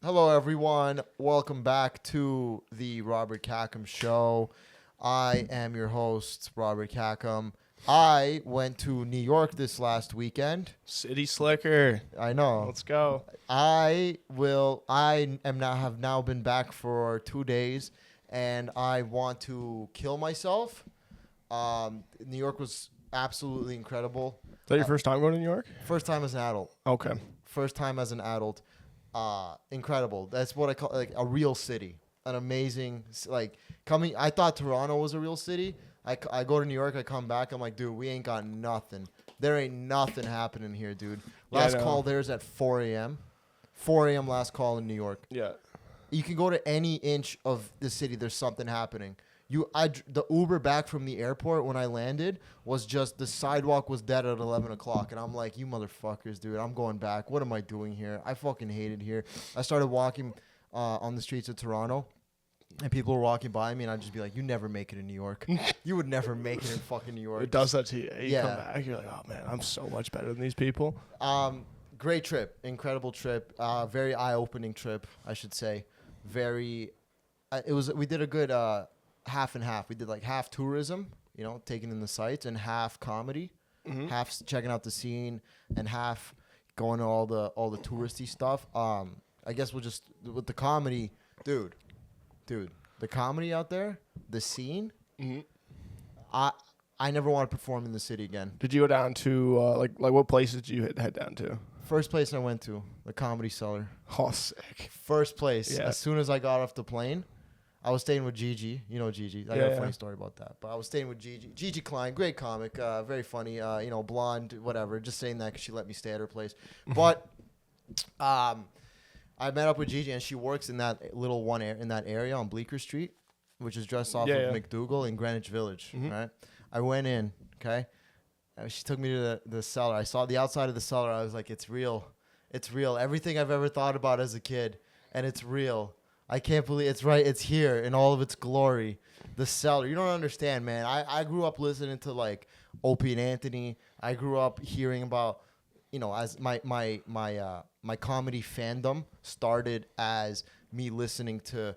Hello, everyone. Welcome back to the Robert Khakham Show. I am your host, Robert Khakham. I went to New York this last weekend. City Slicker. I know. Let's go. Have now been back for 2 days, and I want to kill myself. New York was absolutely incredible. Is that your first time going to New York? First time as an adult. Okay. First time as an adult. Incredible. That's what I call like a real city. An amazing coming. I thought Toronto was a real city. I go to New York. I come back. I'm like, dude, we ain't got nothing. There ain't nothing happening here, dude. Last call there's at 4 a.m. 4 a.m. last call in New York. Yeah. You can go to any inch of the city. There's something happening. The Uber back from the airport when I landed was just the sidewalk was dead at 11 o'clock. And I'm like, you motherfuckers, dude, I'm going back. What am I doing here? I fucking hate it here. I started walking on the streets of Toronto, and people were walking by me, and I'd just be like, you never make it in New York. You would never make it in fucking New York. It does that to you. You come back, you're like, oh, man, I'm so much better than these people. Great trip. Incredible trip. Very eye-opening trip, I should say. We did a good... half and half. We did like half tourism, taking in the sights, and half comedy, half checking out the scene, and half going to all the touristy stuff. I guess we'll just with the comedy, dude, the comedy out there, the scene. I never want to perform in the city again. Did you go down to like what places did you head down to? First place I went to, the Comedy Cellar. Oh, sick. First place. Yeah. As soon as I got off the plane. I was staying with Gigi. You know Gigi. I got a funny story about that. But I was staying with Gigi. Gigi Klein, great comic, very funny, blonde, whatever. Just saying that because she let me stay at her place. But I met up with Gigi, and she works in that little in that area on Bleecker Street, which is just off of McDougal in Greenwich Village, right? I went in, okay? She took me to the cellar. I saw the outside of the cellar. I was like, it's real. It's real. Everything I've ever thought about as a kid, and it's real. I can't believe it's right. It's here in all of its glory. The cellar. You don't understand, man. I grew up listening to like Opie and Anthony. I grew up hearing about, as my comedy fandom started as me listening to,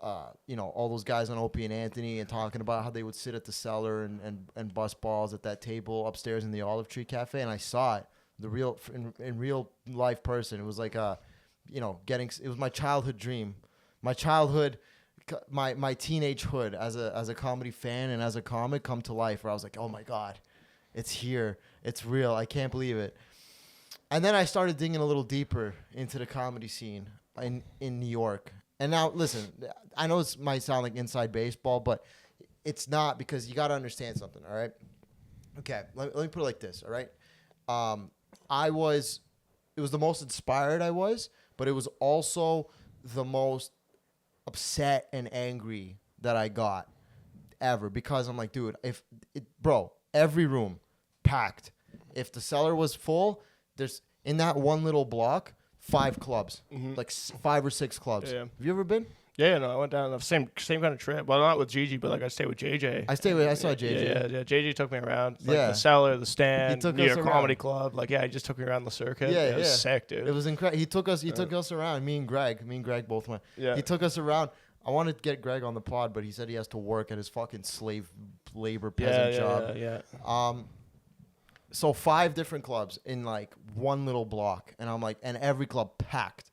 all those guys on Opie and Anthony and talking about how they would sit at the cellar and bust balls at that table upstairs in the Olive Tree Cafe. And I saw it, in real life person. It was like a... it was my childhood dream, my teenage hood as a comedy fan and as a comic come to life, where I was like, oh my God, it's here. It's real. I can't believe it. And then I started digging a little deeper into the comedy scene in New York. And now listen, I know it might sound like inside baseball, but it's not, because you got to understand something. All right. Okay. Let me put it like this. All right. It was the most inspired I was, but it was also the most upset and angry that I got ever, because I'm like, dude, every room packed. If the cellar was full, there's in that one little block, 5 clubs, like 5 or 6 clubs. Yeah. Have you ever been? Yeah, no, I went down the same kind of trip. Well, not with Gigi, but like I stayed with JJ. I saw JJ. Yeah. JJ took me around, the cellar, the stand, New York Comedy Club. Like, he just took me around the circuit. Yeah, it was sick, dude. It was incredible. He took us around. Me and Greg both went. Yeah. He took us around. I wanted to get Greg on the pod, but he said he has to work at his fucking slave labor peasant job. Yeah. So 5 different clubs in like one little block, and I'm like, and every club packed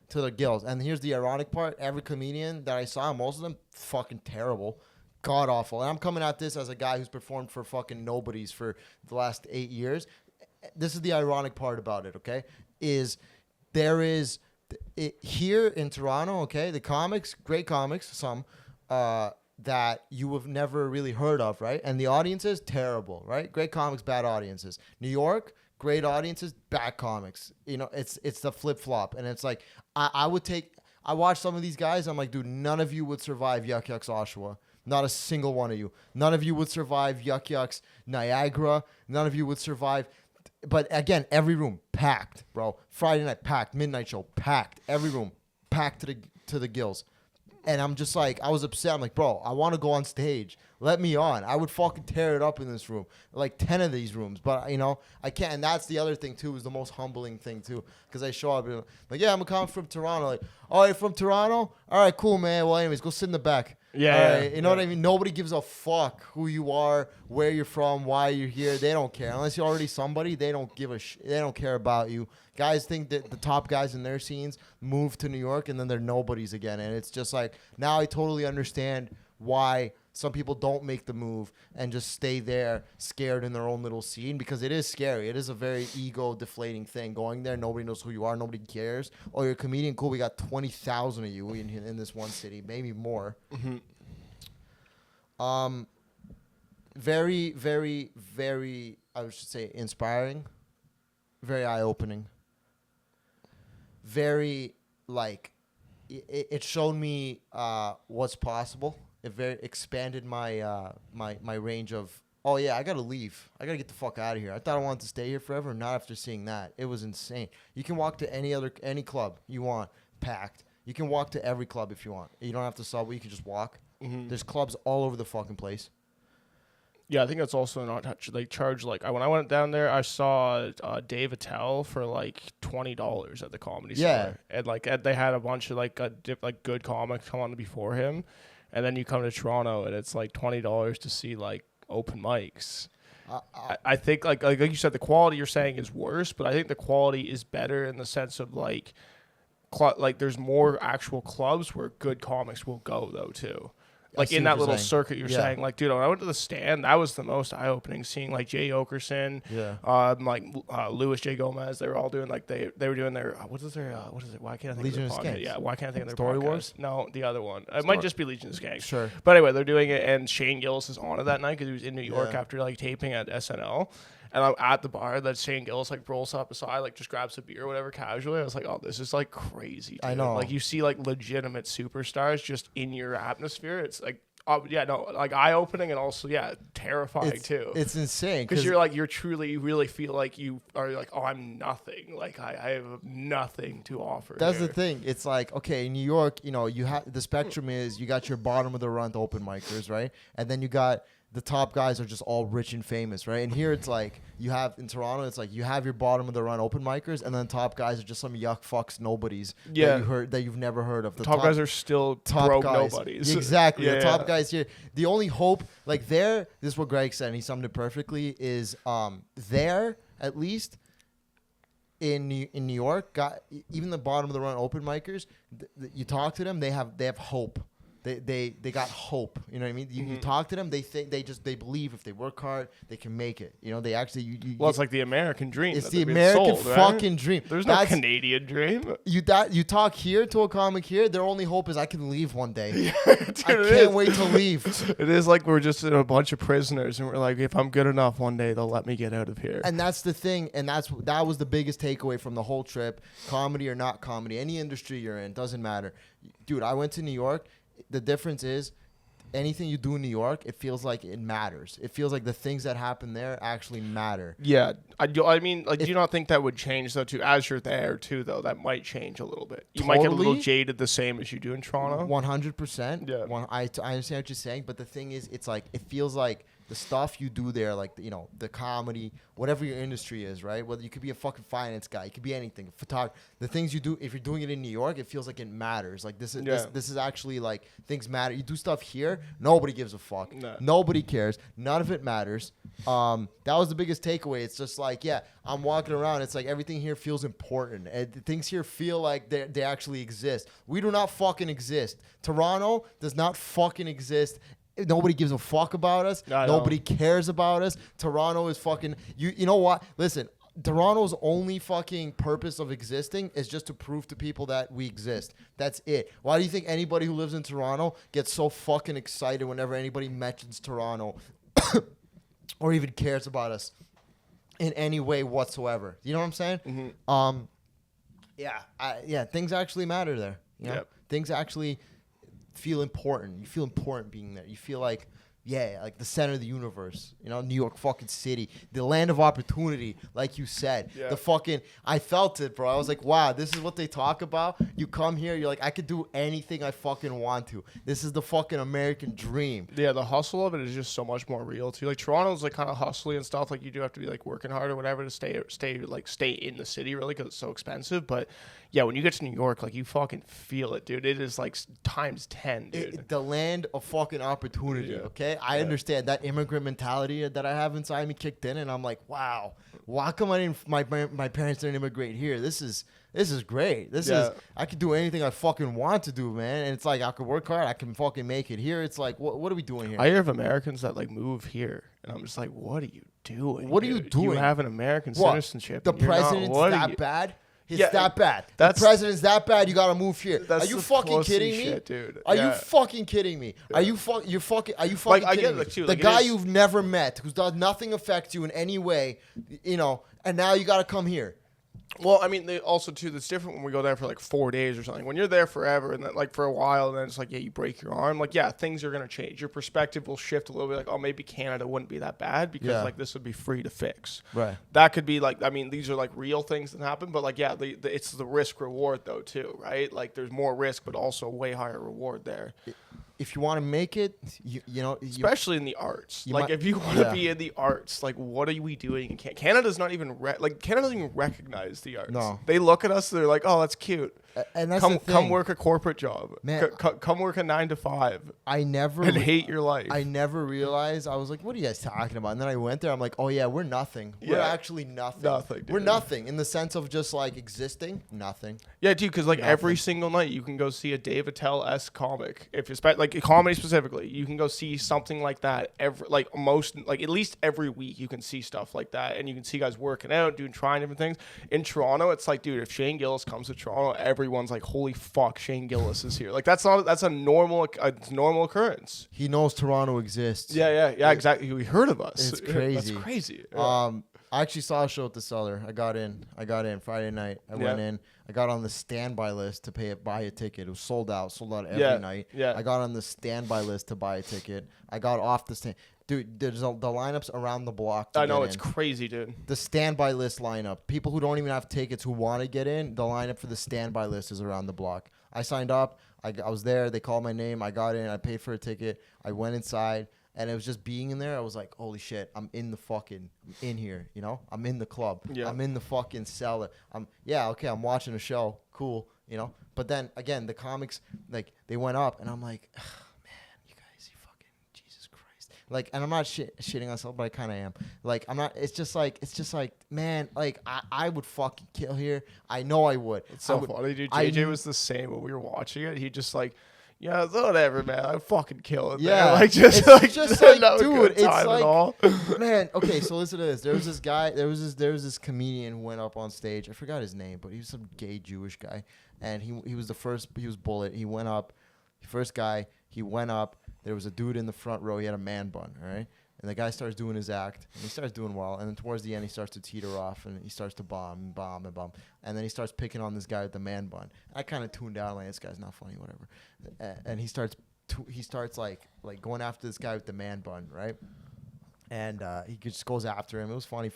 to the gills. And here's the ironic part: every comedian that I saw, most of them fucking terrible, god awful. And I'm coming at this as a guy who's performed for fucking nobodies for the last 8 years. This is the ironic part about it, okay? Here in Toronto, okay, the comics, great comics, some that you have never really heard of, right? And the audiences, terrible, right? Great comics, bad audiences. New York, great audiences, bad comics. It's the flip-flop. And it's like, I watch some of these guys, I'm like, dude, none of you would survive Yuck Yucks Oshawa. Not a single one of you. None of you would survive Yuck Yucks Niagara. None of you would survive. But again, every room packed, bro. Friday night packed, midnight show packed, every room packed to the gills. And I'm just like, I was upset. I'm like, bro, I want to go on stage. Let me on. I would fucking tear it up in this room, like 10 of these rooms. But, you know, I can't. And that's the other thing, too, is the most humbling thing, too. Because I show up and like, yeah, I'm coming from Toronto. Like, oh, you're from Toronto? All right, cool, man. Well, anyways, go sit in the back. Yeah. You know what I mean? Nobody gives a fuck who you are, where you're from, why you're here. They don't care. Unless you're already somebody, they don't give a they don't care about you. Guys think that the top guys in their scenes move to New York and then they're nobodies again. And it's just like, now I totally understand why some people don't make the move and just stay there scared in their own little scene, because it is scary. It is a very ego deflating thing. Going there, nobody knows who you are. Nobody cares. Oh, you're a comedian? Cool. We got 20,000 of you in this one city, maybe more. Mm-hmm. Very, very, very, I should say, inspiring. Very eye-opening. Very, like, it showed me what's possible. It very expanded my my range of, oh yeah, I gotta leave. I gotta get the fuck out of here. I thought I wanted to stay here forever. Not after seeing that. It was insane. You can walk to any club you want, packed. You can walk to every club if you want. You don't have to subway. You can just walk. Mm-hmm. There's clubs all over the fucking place. Yeah, I think that's also not they charge like when I went down there, I saw Dave Attell for like $20 at the Comedy Store, and like they had a bunch of like good comics come on before him, and then you come to Toronto and it's like $20 to see like open mics. I think like you said, the quality you're saying is worse, but I think the quality is better in the sense of like there's more actual clubs where good comics will go though too. Like in that little circuit you're saying, like, dude, when I went to the Stand, that was the most eye-opening, seeing like Jay Okerson, Louis J. Gomez. They were all doing like they were doing their what is it? Why can't I think Legion of their podcast? Yeah, why can't I think of their Story podcast? Wars? No, the other one. It might just be Legion of Skanks. Sure. But anyway, they're doing it, and Shane Gillis is on it that night because he was in New York after like taping at SNL. And I'm at the bar that Shane Gillis like rolls up beside, like just grabs a beer or whatever casually. I was like, oh, this is like crazy. Dude. I know. Like you see like legitimate superstars just in your atmosphere. It's like, like eye-opening and also, terrifying too. It's insane. Because you really feel like you are like, oh, I'm nothing. Like, I have nothing to offer. That's the thing. It's like, okay, in New York, you know, you have the spectrum is you got your bottom of the run open micers, right? And then you got the top guys are just all rich and famous, right? And here it's like you have in Toronto, it's like you have your bottom of the run open micers, and then top guys are just some yuck fucks nobodies that you've never heard of. The top guys are still top broke guys. Nobodies. Exactly. The top guys here. The only hope, like this is what Greg said, and he summed it perfectly, is there at least in New York, even the bottom of the run open micers, you talk to them, they have hope. They got hope. You know what I mean? You talk to them, they think they believe if they work hard, they can make it. You know, they actually. It's like the American dream. It's the American fucking dream. There's no Canadian dream. You talk here to a comic here. Their only hope is I can leave one day. Dude, I can't wait to leave. It is like we're just a bunch of prisoners, and we're like, if I'm good enough, one day they'll let me get out of here. And that's the thing, and that was the biggest takeaway from the whole trip. Comedy or not comedy, any industry you're in, doesn't matter. Dude, I went to New York. The difference is anything you do in New York, it feels like it matters. It feels like the things that happen there actually matter. Yeah. I mean, like, do you not think that would change, though, too? As you're there, too, though, that might change a little bit. You might get a little jaded the same as you do in Toronto. 100%. Yeah. I understand what you're saying, but the thing is, it's like, it feels like the stuff you do there, like, you know, the comedy, whatever your industry is, right? Whether you could be a fucking finance guy, you could be anything, photographer. The things you do, if you're doing it in New York, it feels like it matters. Like this is actually like things matter. You do stuff here, nobody gives a fuck. No. Nobody cares. None of it matters. That was the biggest takeaway. It's just like, I'm walking around. It's like everything here feels important. And things here feel like they actually exist. We do not fucking exist. Toronto does not fucking exist. Nobody gives a fuck about us. Nobody cares about us. Toronto is fucking... You know what? Listen, Toronto's only fucking purpose of existing is just to prove to people that we exist. That's it. Why do you think anybody who lives in Toronto gets so fucking excited whenever anybody mentions Toronto or even cares about us in any way whatsoever? You know what I'm saying? Mm-hmm. Things actually matter there. You know? Things actually... feel important. You feel important being there. You feel like Yeah, like the center of the universe. You know, New York fucking city, the land of opportunity, like you said. Yeah. The fucking, I felt it, bro. I was like, wow, this is what they talk about. You come here, you're like, I could do anything I fucking want to. This is the fucking American dream. Yeah, the hustle of it is just so much more real too. Like Toronto's like kind of hustly and stuff. Like you do have to be like working hard or whatever to stay in the city really because it's so expensive. But yeah, when you get to New York, like you fucking feel it, dude. It is like times 10, dude. The land of fucking opportunity. Yeah. Okay, I understand that immigrant mentality that I have inside me kicked in, and I'm like, wow, why come I didn't? My parents didn't immigrate here. This is great. This is I could do anything I fucking want to do, man. And it's like I could work hard. I can fucking make it here. It's like what are we doing here? I hear of Americans that like move here, and I'm just like, what are you doing? What are you doing? You have an American What? citizenship. The and you're not. president's What are that you- bad. He's Yeah, that bad. The that's- president's that bad. You gotta move here. That's Are you the fucking pussy kidding me, shit, dude. Are you Yeah. fucking kidding me? Are you fucking? Are you fucking Like, I kidding get me? it, too. The Like, it guy is- you've never met, who does nothing affect you in any way, you know, and now you gotta come here. Well, I mean, they also too. That's different when we go there for like 4 days or something. When you're there forever and then like for a while, and then it's like, yeah, you break your arm. Like, yeah, things are gonna change. Your perspective will shift a little bit. Like, oh, maybe Canada wouldn't be that bad because Yeah. like this would be free to fix. Right. That could be like, I mean, these are like real things that happen, but like, yeah, it's the risk reward though too, right? Like, there's more risk, but also way higher reward there. If you want to make it, you know, Especially in the arts. you Like, might- if you want to yeah. be in the arts, like, what are we doing in Canada? Canada's not even, Canada doesn't even recognize the arts. No. They look at us, they're like, oh, that's cute. and that's the thing. Come work a corporate job. Man, Come work a 9 to 5 I never and hate your life. I never realized. I was like, what are you guys talking about? And then I went there. I'm like, oh yeah, we're nothing. We're Yeah. actually nothing. Nothing, We're dude. nothing in the sense of just like existing. Nothing. Yeah, dude, because like every Nothing. single night you can go see a Dave Attell-esque comic. If it's like a comedy specifically, you can go see something like that at least every week you can see stuff like that, and you can see guys working out, trying different things. In Toronto, it's like, dude, if Shane Gillis comes to Toronto, everyone's like, holy fuck, Shane Gillis is here. Like that's a normal occurrence. He knows Toronto exists. Yeah, exactly. We heard of us. It's crazy. That's crazy. Yeah. I actually saw a show at the Cellar. I got in Friday night. I went in. I got on the standby list to buy a ticket. It was sold out every night. Yeah. I got on the standby list to buy a ticket. I got off the stand. Dude, the lineups around the block. I know, get it's in. crazy, dude. The standby list lineup. People who don't even have tickets who want to get in, the lineup for the standby list is around the block. I signed up. I was there. They called my name. I got in. I paid for a ticket. I went inside. And it was just being in there. I was like, holy shit, I'm in here, you know? I'm in the club. Yeah. I'm in the fucking cellar. I'm watching a show. Cool, you know? But then, again, the comics, like, they went up. And I'm like, man, you guys, you fucking, Jesus Christ. Like, and I'm not shitting on myself, but I kind of am. Like, I'm not, it's just like, man, like, I would fucking kill here. I know I would. It's so funny, dude. JJ was the same when we were watching it. He just like, yeah, whatever, man. I fucking kill it. Yeah, man. Like just it's like just like, not a dude, good it's time like, at all. man. Okay, so listen to this. There was this guy. There was this comedian who went up on stage. I forgot his name, but he was some gay Jewish guy, and he was the first. He was Bullet. He went up. First guy. He went up. There was a dude in the front row. He had a man bun. All right. And the guy starts doing his act, and he starts doing well. And then towards the end, he starts to teeter off, and he starts to bomb. And then he starts picking on this guy with the man bun. I kind of tuned out, like, this guy's not funny, whatever. And he starts like going after this guy with the man bun, right? And he just goes after him. It was funny,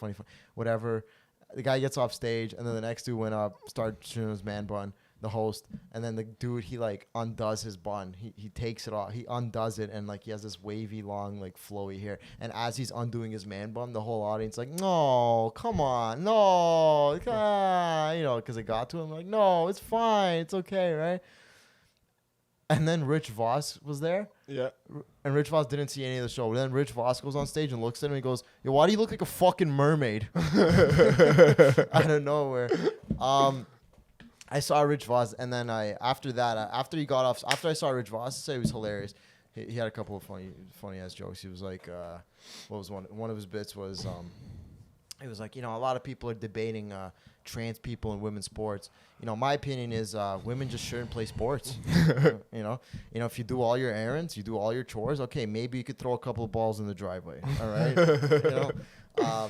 whatever. The guy gets off stage, and then the next dude went up, started shooting his man bun, the host, and then the dude, he like undoes his bun. He takes it off. He undoes it, and like he has this wavy, long, like flowy hair. And as he's undoing his man bun, the whole audience like, no, come on, no, you know, because it got to him. Like, no, it's fine, it's okay, right? And then Rich Voss was there. Yeah. And Rich Voss didn't see any of the show. But then Rich Voss goes on stage and looks at him and he goes, yo, why do you look like a fucking mermaid? Out of nowhere. I saw Rich Voss, and then after I saw Rich Voss, I say he was hilarious. He had a couple of funny ass jokes. He was like, what was one of his bits was, it was like, you know, a lot of people are debating trans people in women's sports. You know, my opinion is women just shouldn't play sports. you know, if you do all your errands, you do all your chores. Okay, maybe you could throw a couple of balls in the driveway. All right, you know.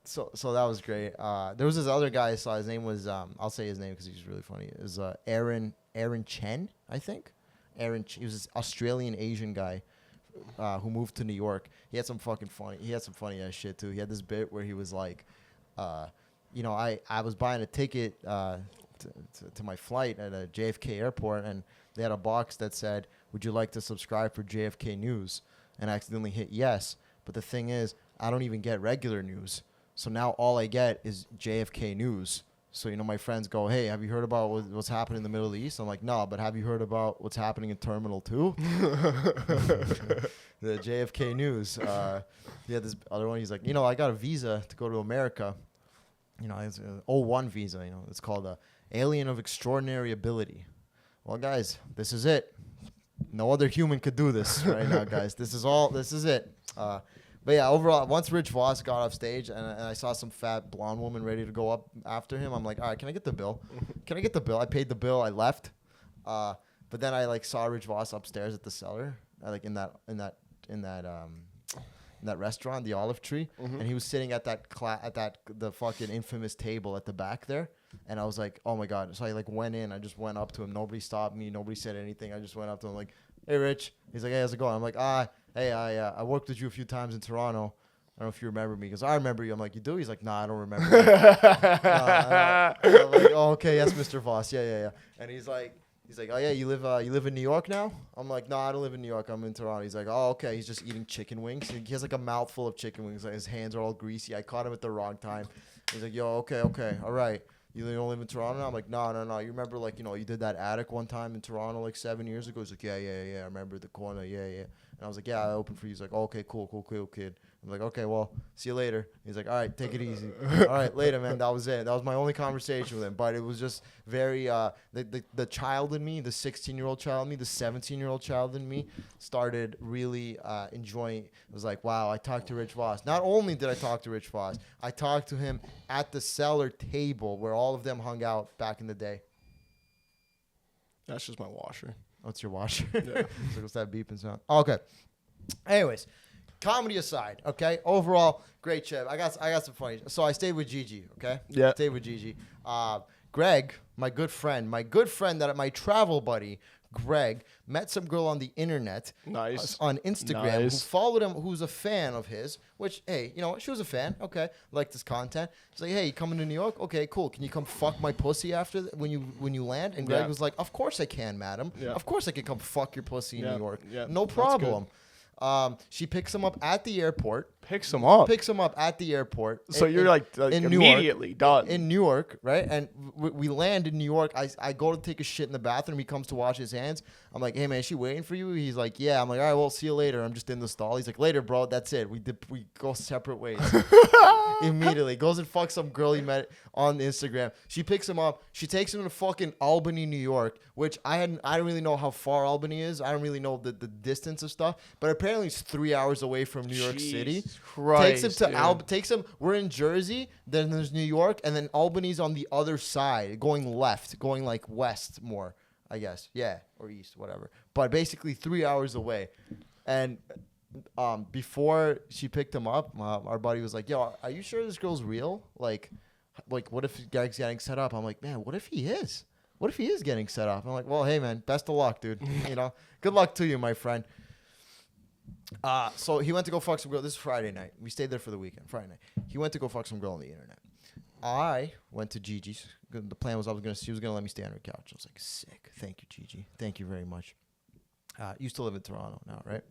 So that was great. There was this other guy I saw. His name was I'll say his name because he's really funny. It was Aaron Chen, I think. He was this Australian Asian guy. who moved to New York. He had some funny ass shit too. He had this bit where he was like, I was buying a ticket to my flight at a JFK airport, and they had a box that said, "Would you like to subscribe for JFK News?" And I accidentally hit yes. But the thing is, I don't even get regular news. So now all I get is JFK News. So, my friends go, "Hey, have you heard about what's happening in the Middle East?" I'm like, "No, but have you heard about what's happening in Terminal 2? The JFK News. This other one, he's like, I got a visa to go to America. It's an 01 visa, It's called a Alien of Extraordinary Ability. Well, guys, this is it. No other human could do this right now, guys. This is it. But yeah, overall, once Rich Voss got off stage and I saw some fat blonde woman ready to go up after him, I'm like, all right, can I get the bill? I paid the bill. I left. But then I saw Rich Voss upstairs at the cellar, in that restaurant, the Olive Tree, and he was sitting at the fucking infamous table at the back there. And I was like, oh my God. So I went in. I just went up to him. Nobody stopped me. Nobody said anything. I just went up to him like, hey, Rich. He's like, hey, how's it going? I'm like, hey, I worked with you a few times in Toronto. I don't know if you remember me. Because I remember you. I'm like, you do? He's like, nah, I don't remember you. I'm like, oh, okay, yes, Mr. Voss. Yeah. And he's like, oh, yeah, you live in New York now? I'm like, no, I don't live in New York. I'm in Toronto. He's like, oh, okay. He's just eating chicken wings. He has a mouthful of chicken wings. His hands are all greasy. I caught him at the wrong time. He's like, yo, okay, all right. You don't live in Toronto now? I'm like, no. You remember, you did that attic one time in Toronto 7 years ago? He's like, yeah. I remember the corner. Yeah. And I was like, yeah, I opened for you. He's like, oh, okay, cool, kid. I'm like, okay, well, see you later. He's like, all right, take it easy. All right, later, man. That was it. That was my only conversation with him. But it was just very, the child in me, the 16-year-old child in me, the 17-year-old child in me started really enjoying. It was like, wow, I talked to Rich Voss. Not only did I talk to Rich Voss, I talked to him at the cellar table where all of them hung out back in the day. That's just my washer. Oh, it's your washer? Yeah. So what's that beeping sound? Okay. Anyways. Comedy aside, okay. Overall, great trip. I got some funny. So I stayed with Gigi, okay. Yeah. Stayed with Gigi. Greg, my good friend, my travel buddy, Greg, met some girl on the internet. Nice. On Instagram, who followed him, who's a fan of his. Which, hey, she was a fan. Okay, liked his content. She's like, hey, you coming to New York? Okay, cool. Can you come fuck my pussy after when you land? And Greg was like, of course I can, madam. Yeah. Of course I can come fuck your pussy in New York. Yeah. No problem. She picks him up at the airport. Picks him up at the airport. So you're in immediately done. In New York, right? And we land in New York. I go to take a shit in the bathroom. He comes to wash his hands. I'm like, hey, man, is she waiting for you? He's like, yeah. I'm like, all right, well, see you later. I'm just in the stall. He's like, later, bro. That's it. We go separate ways. Immediately. Goes and fucks some girl he met on Instagram. She picks him up. She takes him to fucking Albany, New York, which I don't really know how far Albany is. I don't really know the distance of stuff. But apparently it's 3 hours away from New York City. Christ, takes him. We're in Jersey, then there's New York, and then Albany's on the other side, going left, going west more, I guess. Yeah, or east, whatever. But basically 3 hours away. And before she picked him up, our buddy was like, "Yo, are you sure this girl's real? Like, what if Greg's getting set up?" I'm like, "Man, what if he is? What if he is getting set up?" I'm like, "Well, hey, man, best of luck, dude. Good luck to you, my friend." So he went to go fuck some girl. This is Friday night. We stayed there for the weekend. Friday night. He went to go fuck some girl on the internet. I went to Gigi's. The plan was she was gonna let me stay on her couch. I was like, sick. Thank you, Gigi. Thank you very much. Used to live in Toronto now, right?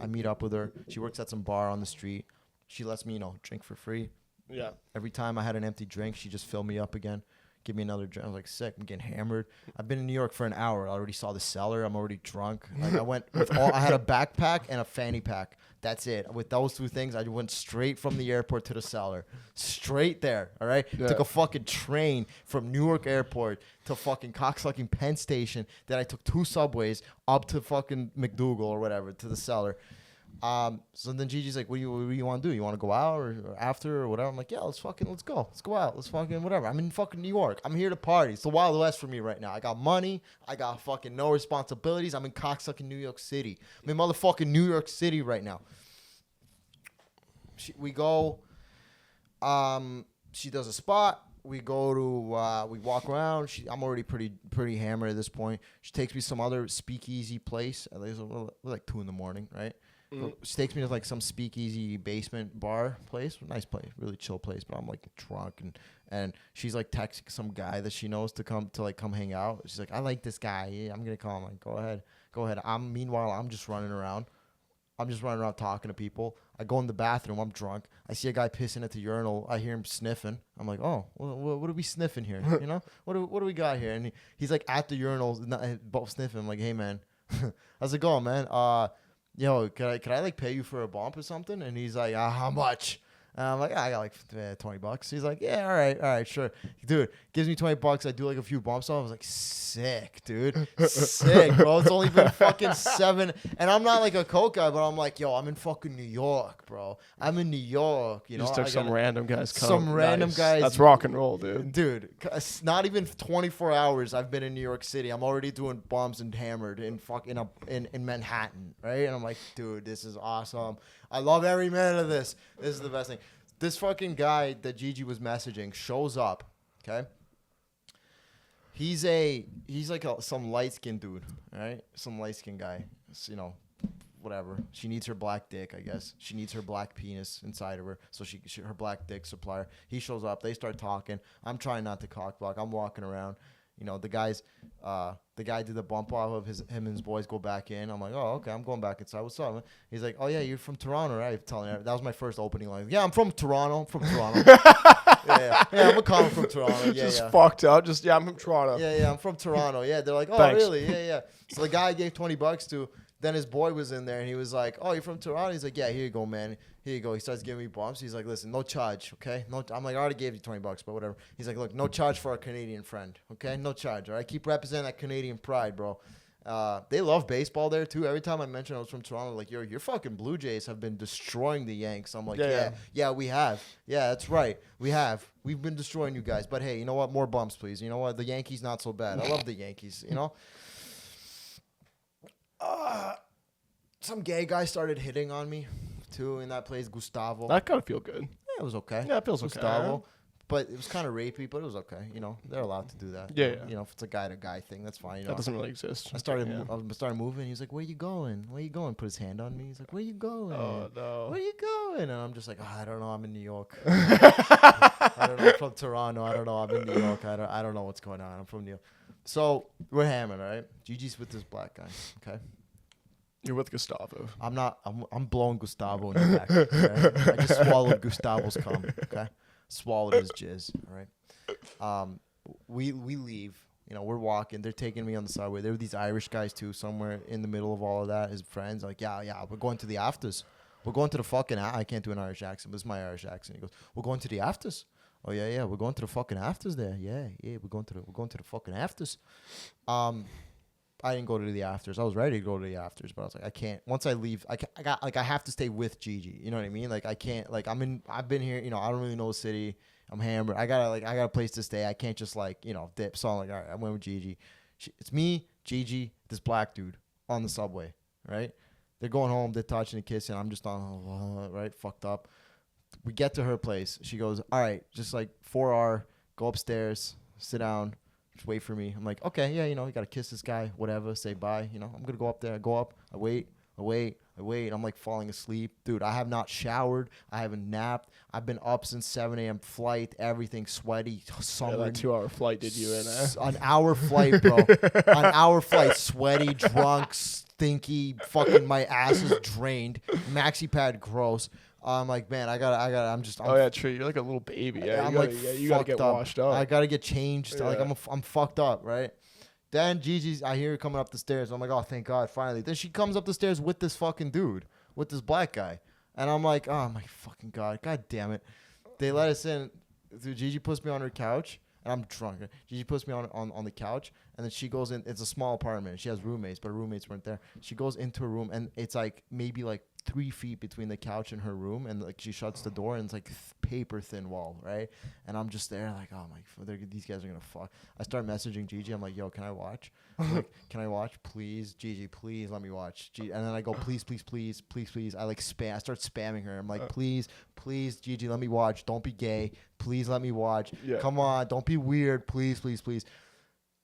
I meet up with her. She works at some bar on the street. She lets me, drink for free. Yeah. Every time I had an empty drink, she just fill me up again. Give me another drink. I was like, sick. I'm getting hammered. I've been in New York for an hour. I already saw the cellar. I'm already drunk. I went with I had a backpack and a fanny pack. That's it. With those two things, I went straight from the airport to the cellar. Straight there. All right. Yeah. Took a fucking train from Newark Airport to fucking cocksucking Penn Station. Then I took 2 subways up to fucking McDougal or whatever to the cellar. So then Gigi's like, what do you want to do? You want to go out or after or whatever? I'm like, yeah, let's go. Let's go out. Let's fucking whatever. I'm in fucking New York. I'm here to party. It's the Wild West for me right now. I got money. I got fucking no responsibilities. I'm in cocksucking New York City. I'm in motherfucking New York City right now. We go, she does a spot. We go to, we walk around. I'm already pretty hammered at this point. She takes me some other speakeasy place. It was like 2 a.m, right? She takes me to like some speakeasy basement bar place, nice place, really chill place. But I'm like drunk and she's like texting some guy that she knows to come hang out. She's like, I like this guy. Yeah, I'm gonna call him. Like, go ahead. Meanwhile, I'm just running around. Talking to people. I go in the bathroom. I'm drunk. I see a guy pissing at the urinal. I hear him sniffing. I'm like, oh, what are we sniffing here? You know, what do we got here? And he's like at the urinal, both sniffing. I'm like, hey man, how's it going, man? Yo, could I like pay you for a bump or something? And he's like, how much? And I'm like, I got like $20. He's like, yeah, all right, sure. Dude, gives me $20. I do like a few bumps off. I was like, sick, dude. Sick, bro. It's only been fucking 7. And I'm not like a coke guy, but I'm like, yo, I'm in fucking New York, bro. I'm in New York. You know, just took some random guys. Random guys. That's rock and roll, dude. Dude, it's not even 24 hours I've been in New York City. I'm already doing bumps and hammered in Manhattan, right? And I'm like, dude, this is awesome. I love every minute of this. This is the best thing. This fucking guy that Gigi was messaging shows up, okay? He's like some light-skinned dude, right? Some light-skinned guy. It's, you know, whatever. She needs her black dick, I guess. She needs her black penis inside of her, so she her black dick supplier. He shows up. They start talking. I'm trying not to cock block. I'm walking around. You know, the guy did the bump off of him and his boys go back in. I'm like, oh, okay, I'm going back inside. What's up, man? He's like, oh, yeah, you're from Toronto, right? I'm telling her. That was my first opening line. Yeah, I'm from Toronto. yeah, I'm a comic from Toronto. Yeah, just fucked up. I'm from Toronto. Yeah, I'm from Toronto. Yeah, they're like, oh, Thanks. really? Yeah. So the guy I gave $20 to. Then his boy was in there, and he was like, oh, you're from Toronto? He's like, yeah, here you go, man. Here you go. He starts giving me bumps. He's like, listen, no charge, okay? No, I'm like, I already gave you $20, but whatever. He's like, look, no charge for our Canadian friend, okay? No charge, all right? Keep representing that Canadian pride, bro. They love baseball there, too. Every time I mention I was from Toronto, like, your fucking Blue Jays have been destroying the Yanks. I'm like, yeah, we have. Yeah, that's right. We have. We've been destroying you guys. But, hey, you know what? More bumps, please. You know what? The Yankees, not so bad. I love the Yankees, you know? Some gay guy started hitting on me, too, in that place, Gustavo. That gotta feel good. Yeah, it was okay. Yeah, it feels Gustavo. okay. But it was kind of rapey, but it was okay. You know, they're allowed to do that. Yeah. You know, if it's a guy-to-guy thing, that's fine. You know, That doesn't really exist. I started moving. He was like, where you going? Where you going? Put his hand on me. He's like, where you going? Oh, no. Where you going? And I'm just like, I don't know. I'm in New York. I don't know. I'm from Toronto. I don't know. I'm in New York. I don't know what's going on. I'm from New York. So we're hammering, right? Gigi's with this black guy, okay? You're with Gustavo. I'm not. I'm blowing Gustavo in the back. Okay? I just swallowed Gustavo's cum. Okay, swallowed his jizz. All right. We leave. You know, we're walking. They're taking me on the sideway. There were these Irish guys too, somewhere in the middle of all of that. His friends like, yeah, we're going to the afters. We're going to the fucking. I can't do an Irish accent, but it's my Irish accent. He goes, we're going to the afters. Oh yeah, we're going to the fucking afters there. Yeah, we're going to the fucking afters. I didn't go to the afters. I was ready to go to the afters, but I was like, I can't. Once I leave, I have to stay with Gigi. You know what I mean? Like I can't. Like I've been here. You know, I don't really know the city. I'm hammered. I got a place to stay. I can't just dip. So I'm like, all right, I went with Gigi. It's me, Gigi, this black dude on the subway. Right? They're going home. They're touching and kissing. I'm just on right, fucked up. We get to her place. She goes, all right, just like 4R, go upstairs, sit down. Just wait for me. I'm like, okay, yeah, you know, you got to kiss this guy, whatever, say bye. You know, I'm going to go up there. I go up. I wait. I'm like falling asleep. Dude, I have not showered. I haven't napped. I've been up since 7 a.m. flight, everything sweaty, summer. Yeah, that 2-hour flight did you in, eh? An hour flight, bro. An hour flight, sweaty, drunk, stinky, fucking my ass is drained. Maxi pad gross. I'm like, man, I'm oh yeah, true. You're like a little baby. Yeah, you gotta get washed up. I gotta get changed. Yeah. Like I'm fucked up, right? Then Gigi's, I hear her coming up the stairs. I'm like, oh, thank God, finally. Then she comes up the stairs with this fucking dude, with this black guy, and I'm like, oh my fucking God, damn it. They let us in. Gigi puts me on her couch, and I'm drunk. Gigi puts me on the couch, and then she goes in. It's a small apartment. She has roommates, but her roommates weren't there. She goes into her room, and it's like maybe like 3 feet between the couch and her room, and like she shuts the door, and it's like paper thin wall, right? And I'm just there like, oh my, these guys are gonna fuck. I start messaging Gigi. I'm like, yo, can I watch? Like, can I watch, please, Gigi? Please let me watch. And then I go, please. I like spam. I start spamming her. I'm like, please, Gigi, let me watch. Don't be gay. Please let me watch. Yeah. Come on, don't be weird. Please.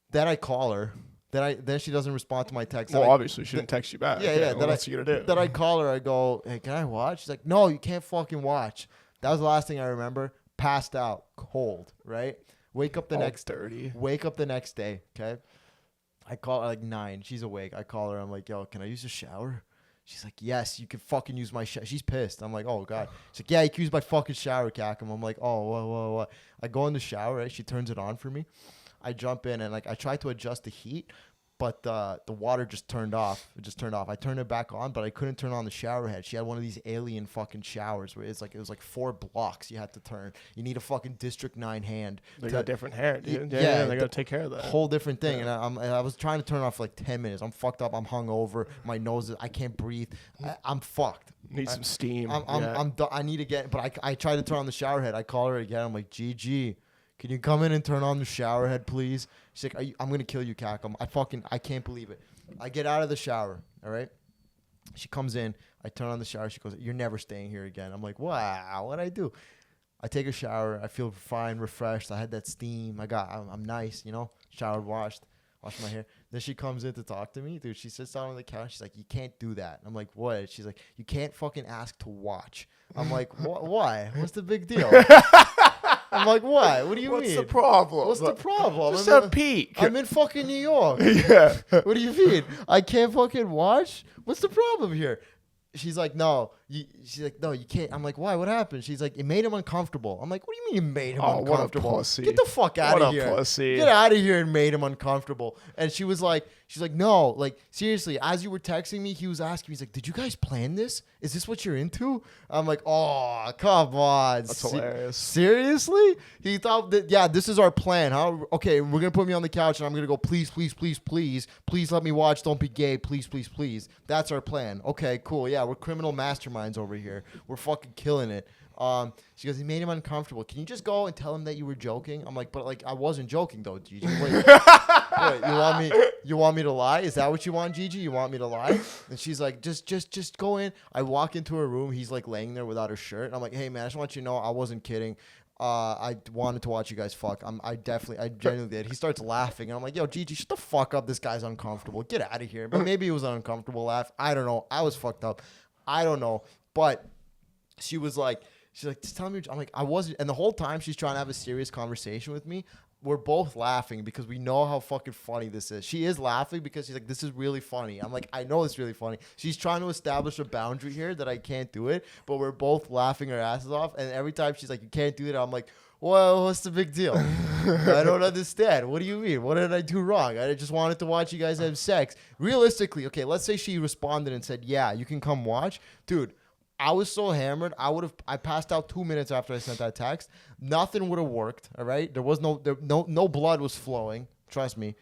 Then I call her. Then she doesn't respond to my text. Well, obviously she didn't text you back. Yeah. What else are you gonna do? Then I call her. I go, hey, can I watch? She's like, no, you can't fucking watch. That was the last thing I remember. Passed out, cold, right? Wake up the next day, okay? I call her like 9. She's awake. I call her. I'm like, yo, can I use the shower? She's like, yes, you can fucking use my shower. She's pissed. I'm like, oh, God. She's like, yeah, you can use my fucking shower, Khakham. I'm like, oh, what? I go in the shower, right? She turns it on for me. I jump in and like I try to adjust the heat, but the water just turned off. It just turned off. I turned it back on, but I couldn't turn on the shower head. She had one of these alien fucking showers where it was like 4 blocks you had to turn. You need a fucking District 9 hand. They got different hair, dude. Yeah, they gotta take care of that. Whole different thing. Yeah. And I was trying to turn it off for like 10 minutes. I'm fucked up. I'm hungover. My nose I can't breathe. I'm fucked. Need some steam. I need to get. But I tried to turn on the shower head. I call her again. I'm like, GG. Can you come in and turn on the shower head, please? She's like, I'm going to kill you, Khakham. I can't believe it. I get out of the shower, all right? She comes in. I turn on the shower. She goes, you're never staying here again. I'm like, wow, what'd I do? I take a shower. I feel fine, refreshed. I had that steam. I'm nice, you know? Showered, washed my hair. Then she comes in to talk to me. Dude, she sits down on the couch. She's like, you can't do that. I'm like, what? She's like, you can't fucking ask to watch. I'm like, why? What's the big deal? I'm like, why? What do you mean? What's the problem? What's the problem? Just a peek. I'm in fucking New York. Yeah. What do you mean? I can't fucking watch? What's the problem here? She's like, no. She's like, no, you can't. I'm like, why? What happened? She's like, it made him uncomfortable. I'm like, what do you mean it made him uncomfortable? What a pussy. Get the fuck out of here. What a pussy. Get out of here and made him uncomfortable. And she's like, no, like, seriously, as you were texting me, he was asking me, he's like, did you guys plan this? Is this what you're into? I'm like, oh, come on. That's hilarious. Seriously? He thought that, yeah, this is our plan. Huh? Okay, we're going to put me on the couch and I'm going to go, please, please, please, please. Please let me watch. Don't be gay. Please, please, please. That's our plan. Okay, cool. Yeah, we're criminal masterminds over here. We're fucking killing it. She goes, he made him uncomfortable. Can you just go and tell him that you were joking? I'm like, but like I wasn't joking though, Gigi. Wait, you want me to lie? Is that what you want, Gigi? You want me to lie? And she's like, just go in. I walk into her room. He's like laying there without her shirt. And I'm like, hey man, I just want you to know I wasn't kidding. I wanted to watch you guys fuck. I genuinely did. He starts laughing, and I'm like, yo, Gigi, shut the fuck up. This guy's uncomfortable. Get out of here. But maybe it was an uncomfortable laugh. I don't know. I was fucked up. I don't know. But she's like, just tell me. I'm like, I wasn't. And the whole time she's trying to have a serious conversation with me. We're both laughing because we know how fucking funny this is. She is laughing because she's like, this is really funny. I'm like, I know it's really funny. She's trying to establish a boundary here that I can't do it, but we're both laughing our asses off. And every time she's like, you can't do it, I'm like, well, what's the big deal? I don't understand. What do you mean? What did I do wrong? I just wanted to watch you guys have sex. Realistically, okay, let's say she responded and said, yeah, you can come watch. Dude, I was so hammered. I passed out 2 minutes after I sent that text. Nothing would have worked. All right. There was no blood was flowing. Trust me.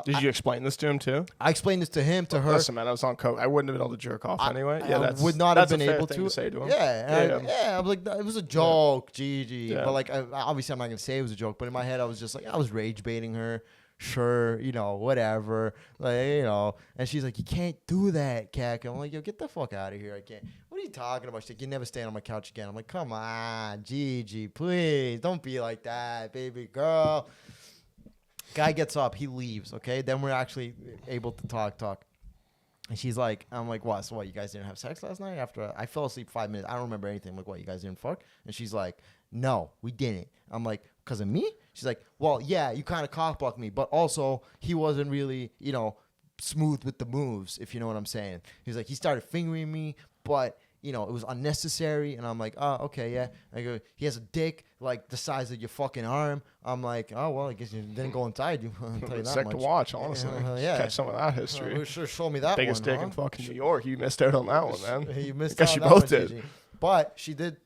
Did you explain this to him too? I explained this to him, to her. Listen, man, I was on coke. I wouldn't have been able to jerk off anyway. Yeah, I would not have been able to say to him. Yeah, I was like, it was a joke, Gigi. Yeah. But like, obviously, I'm not gonna say it was a joke. But in my head, I was just like, I was rage baiting her. Sure, whatever. Like, and she's like, you can't do that, Khakham. I'm like, yo, get the fuck out of here. I can't. What are you talking about? She's like, you never stay on my couch again. I'm like, come on, Gigi, please. Don't be like that, baby girl. Guy gets up. He leaves, okay? Then we're actually able to talk. And she's like, I'm like, what? So what, you guys didn't have sex last night? After I fell asleep 5 minutes. I don't remember anything. I'm like, what, you guys didn't fuck? And she's like, no, we didn't. I'm like, because of me? She's like, well, yeah, you kind of cockblocked me, but also he wasn't really, smooth with the moves, if you know what I'm saying. He's like, he started fingering me, but, it was unnecessary. And I'm like, oh, okay, yeah. I go, he has a dick like the size of your fucking arm. I'm like, oh, well, I guess you didn't go inside. I'll tell you that sick much. to watch, honestly. Yeah. Catch some of that history. Sure, show me that biggest dick in fucking New York. You missed out on that one, man. You missed I guess out you on both that one, did. Gigi. But she did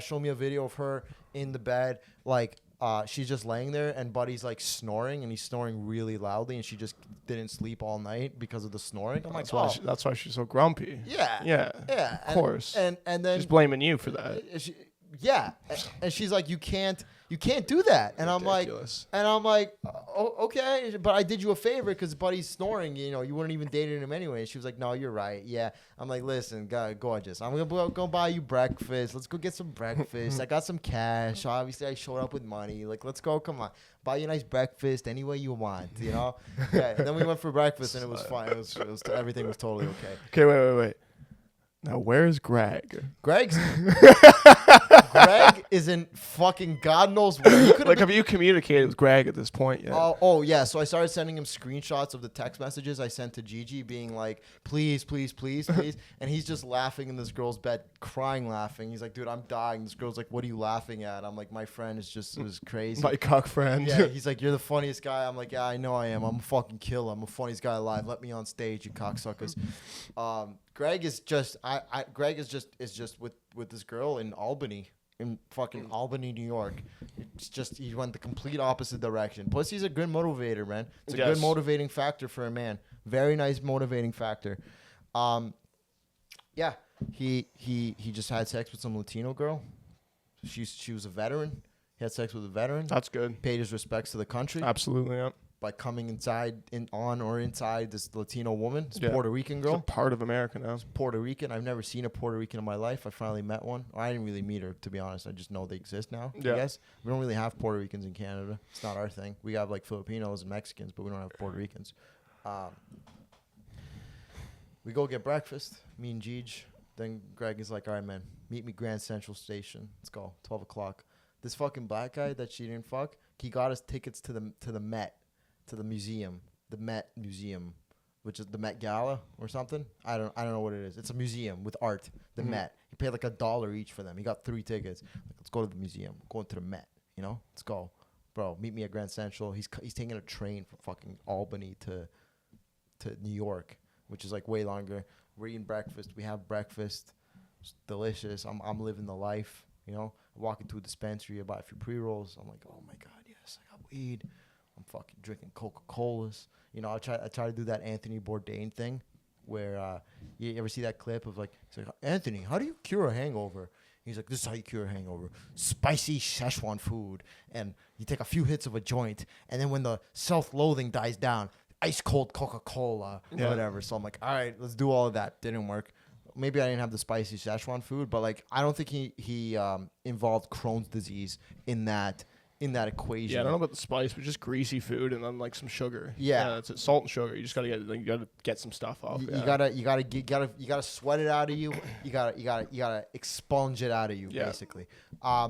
show me a video of her in the bed, like, she's just laying there and Buddy's like snoring and he's snoring really loudly and she just didn't sleep all night because of the snoring. I'm like, that's why she's so grumpy. Yeah. Yeah. Yeah. Of course. And then she's blaming you for that. yeah. And she's like, you can't do that. And Ridiculous. I'm like, oh, okay, but I did you a favor because buddy's snoring. You weren't even dating him anyway. And she was like, no, you're right. Yeah. I'm like, listen, gorgeous. I'm gonna go buy you breakfast. Let's go get some breakfast. I got some cash. Obviously, I showed up with money. Like, let's go. Come on, buy you a nice breakfast any way you want. Yeah. And then we went for breakfast and it was fine. It was everything was totally okay. Okay, wait. Now, where's Greg? Greg is in fucking God knows where. Have you communicated with Greg at this point yet? Oh, yeah. So I started sending him screenshots of the text messages I sent to Gigi being like, please, please, please, please. And he's just laughing in this girl's bed, crying, laughing. He's like, dude, I'm dying. This girl's like, what are you laughing at? I'm like, my friend is crazy. My cuck friend. Yeah, he's like, you're the funniest guy. I'm like, yeah, I know I am. I'm a fucking killer. I'm the funniest guy alive. Let me on stage, you cocksuckers. Greg is just with this girl in Albany, in fucking Albany, New York. It's just he went the complete opposite direction. Plus, he's a good motivator, man. It's a good motivating factor for a man. Very nice motivating factor. Yeah, he just had sex with some Latino girl. She was a veteran. He had sex with a veteran. That's good. Paid his respects to the country. Absolutely, yeah. By coming inside this Latino woman, this Puerto Rican girl. It's a part of America now. It's Puerto Rican. I've never seen a Puerto Rican in my life. I finally met one. I didn't really meet her, to be honest. I just know they exist now. Yeah. I guess we don't really have Puerto Ricans in Canada. It's not our thing. We have like Filipinos and Mexicans, but we don't have Puerto Ricans. We go get breakfast. Me and Gigi. Then Greg is like, "All right, man, meet me Grand Central Station. Let's go. 12 o'clock." This fucking black guy that she didn't fuck, he got us tickets to the Met. To the museum, the Met Museum, which is the Met Gala or something. I don't know what it is. It's a museum with art. The Met. He paid like $1 each for them. He got 3 tickets. Like, let's go to the museum. Going to the Met. Let's go, bro. Meet me at Grand Central. He's taking a train from fucking Albany to New York, which is like way longer. We're eating breakfast. We have breakfast. It's delicious. I'm living the life. I walk into a dispensary. I buy a few pre-rolls. I'm like, oh my god, yes, I got weed. I'm fucking drinking Coca-Colas. I try to do that Anthony Bourdain thing where you ever see that clip of he's like, Anthony, how do you cure a hangover? He's like, this is how you cure a hangover. Spicy Szechuan food. And you take a few hits of a joint. And then when the self-loathing dies down, ice cold Coca-Cola or whatever. So I'm like, all right, let's do all of that. Didn't work. Maybe I didn't have the spicy Szechuan food, but I don't think he involved Crohn's disease in that equation. Yeah, I don't know about the spice, but just greasy food and then some sugar. Yeah, that's it. Salt and sugar. You just gotta get some stuff off. You gotta sweat it out of you. You gotta expunge it out of you, basically. I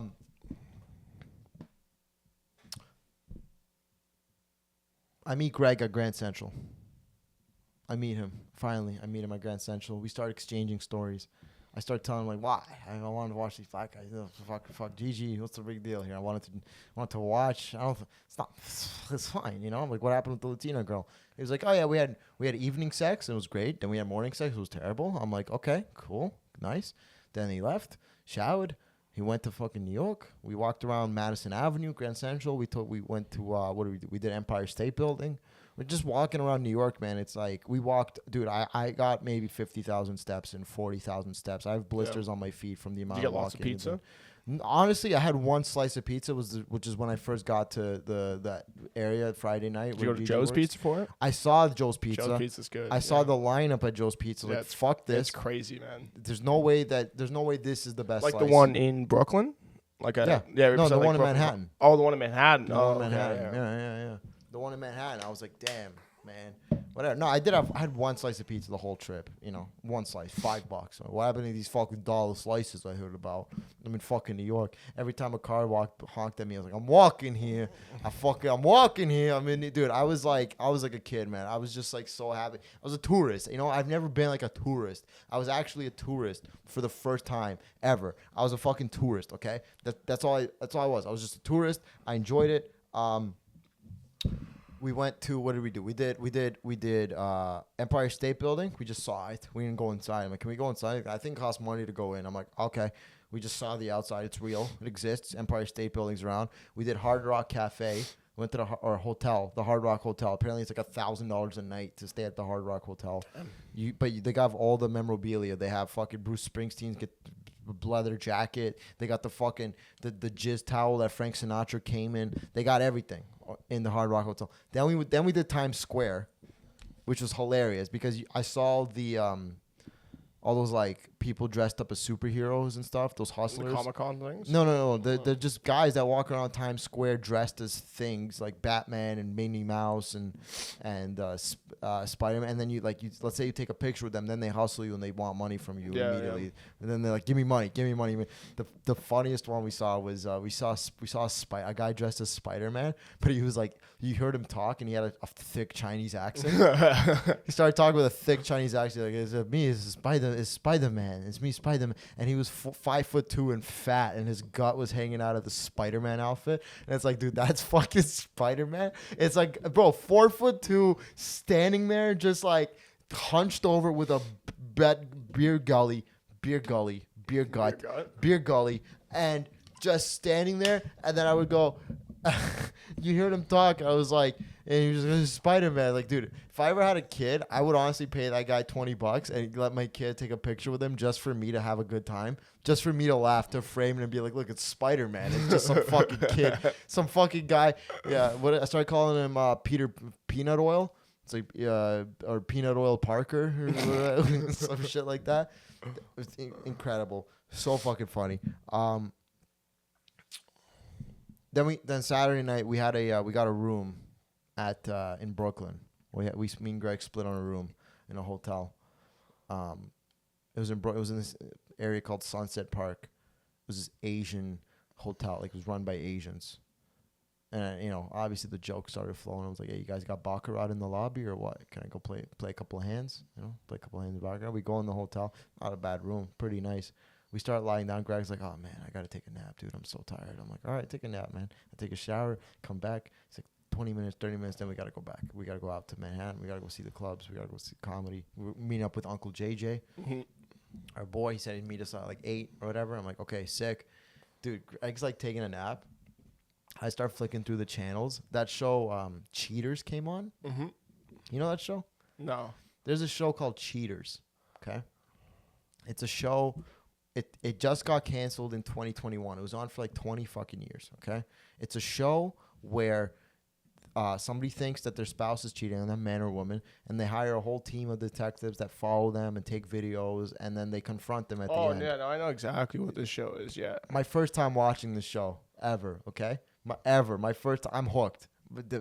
meet Greg at Grand Central. I meet him finally. I meet him at Grand Central. We start exchanging stories. I started telling him why I wanted to watch these black guys. Fuck Gigi. What's the big deal here? I wanted to watch. It's fine. I'm like, what happened with the Latina girl? He was like, oh yeah, we had evening sex and it was great. Then we had morning sex. It was terrible. I'm like, okay, cool, nice. Then he left, showered. He went to fucking New York. We walked around Madison Avenue, Grand Central. We went to what did we do? We did Empire State Building. We're just walking around New York, man. It's like we walked, dude. I got maybe 50,000 steps and 40,000 steps. I have blisters on my feet from the amount Did you of get lots of walking. pizza? Honestly, I had one slice of pizza, which is when I first got to that area Friday night. Did you go to Joe's Pizza for it? I saw Joe's Pizza. Joe's Pizza's good. I saw the lineup at Joe's Pizza. Yeah, Like, fuck this. It's crazy, man. There's no way this is the best. Like slice. the one in Brooklyn. No, the one in Manhattan. Oh, the one in Manhattan. The one in Manhattan. Yeah. The one in Manhattan. I was like, damn, man. Whatever. No, I had one slice of pizza the whole trip. One slice, $5. What happened to these fucking dollar slices I heard about? I'm in fucking New York. Every time a car honked at me, I was like, I'm walking here. I'm walking here. I mean, dude, I was like a kid, man. I was just like so happy. I was a tourist. I've never been like a tourist. I was actually a tourist for the first time ever. I was a fucking tourist. Okay, that's all I was. I was just a tourist. I enjoyed it. We went to, what did we do? We did Empire State Building. We just saw it. We didn't go inside. I'm like, can we go inside? I think it costs money to go in. I'm like, okay. We just saw the outside. It's real. It exists. Empire State Building's around. We did Hard Rock Cafe. Went to our hotel, the Hard Rock Hotel. Apparently, it's like $1,000 a night to stay at the Hard Rock Hotel. They got all the memorabilia. They have fucking Bruce Springsteen's leather jacket. They got the fucking the jizz towel that Frank Sinatra came in. They got everything in the Hard Rock Hotel. Then we did Times Square, which was hilarious because I saw the all those like people dressed up as superheroes and stuff. Those hustlers. The Comic-Con things? No. They're just guys that walk around Times Square dressed as things like Batman and Minnie Mouse and Spider-Man. And then you let's say you take a picture with them, then they hustle you and they want money from you immediately. Yeah. And then they're like, give me money. The funniest one we saw was we saw a guy dressed as Spider-Man, but he was like, you heard him talk and he had a thick Chinese accent. He started talking with a thick Chinese accent, like, it's me, it's Spider-Man. It's me, Spider-Man. And he was 5'2" and fat, and his gut was hanging out of the Spider-Man outfit. And it's like, dude, that's fucking Spider-Man. It's like, bro, 4'2", standing there, just like hunched over with a beer gully, and just standing there. And then I would go, you heard him talk. I was like, and he was just Spider-Man. Like, dude, if I ever had a kid, I would honestly pay that guy $20 and let my kid take a picture with him just for me to have a good time, just for me to laugh, to frame it and be like, look, it's Spider-Man. It's just some fucking kid, some fucking guy. Yeah, what I started calling him Peter Peanut Oil. It's like or Peanut Oil Parker or some shit like that. It was incredible, so fucking funny. Then Saturday night we got a room at in Brooklyn. Me and Greg split on a room in a hotel. It was in this area called Sunset Park. It was this Asian hotel, like it was run by Asians. And obviously the joke started flowing. I was like, "Hey, you guys got baccarat in the lobby or what? Can I go play a couple of hands? Play a couple of hands of baccarat." We go in the hotel. Not a bad room, pretty nice. We start lying down. Greg's like, "Oh man, I gotta take a nap, dude. I'm so tired." I'm like, "All right, take a nap, man." I take a shower, come back. It's like 20 minutes, 30 minutes. Then we gotta go back. We gotta go out to Manhattan. We gotta go see the clubs. We gotta go see comedy. We're meeting up with Uncle JJ, our boy. He said he'd meet us at like 8 or whatever. I'm like, okay, sick, dude. Greg's like taking a nap. I start flicking through the channels. That show, Cheaters, came on. Mm-hmm. You know that show? No. There's a show called Cheaters. Okay, it's a show. It just got canceled in 2021. It was on for like 20 fucking years, okay? It's a show where somebody thinks that their spouse is cheating on them, man or woman, and they hire a whole team of detectives that follow them and take videos, and then they confront them at the end. Oh, yeah, no, I know exactly what this show is, yeah. My first time watching this show ever, okay? My first time. I'm hooked.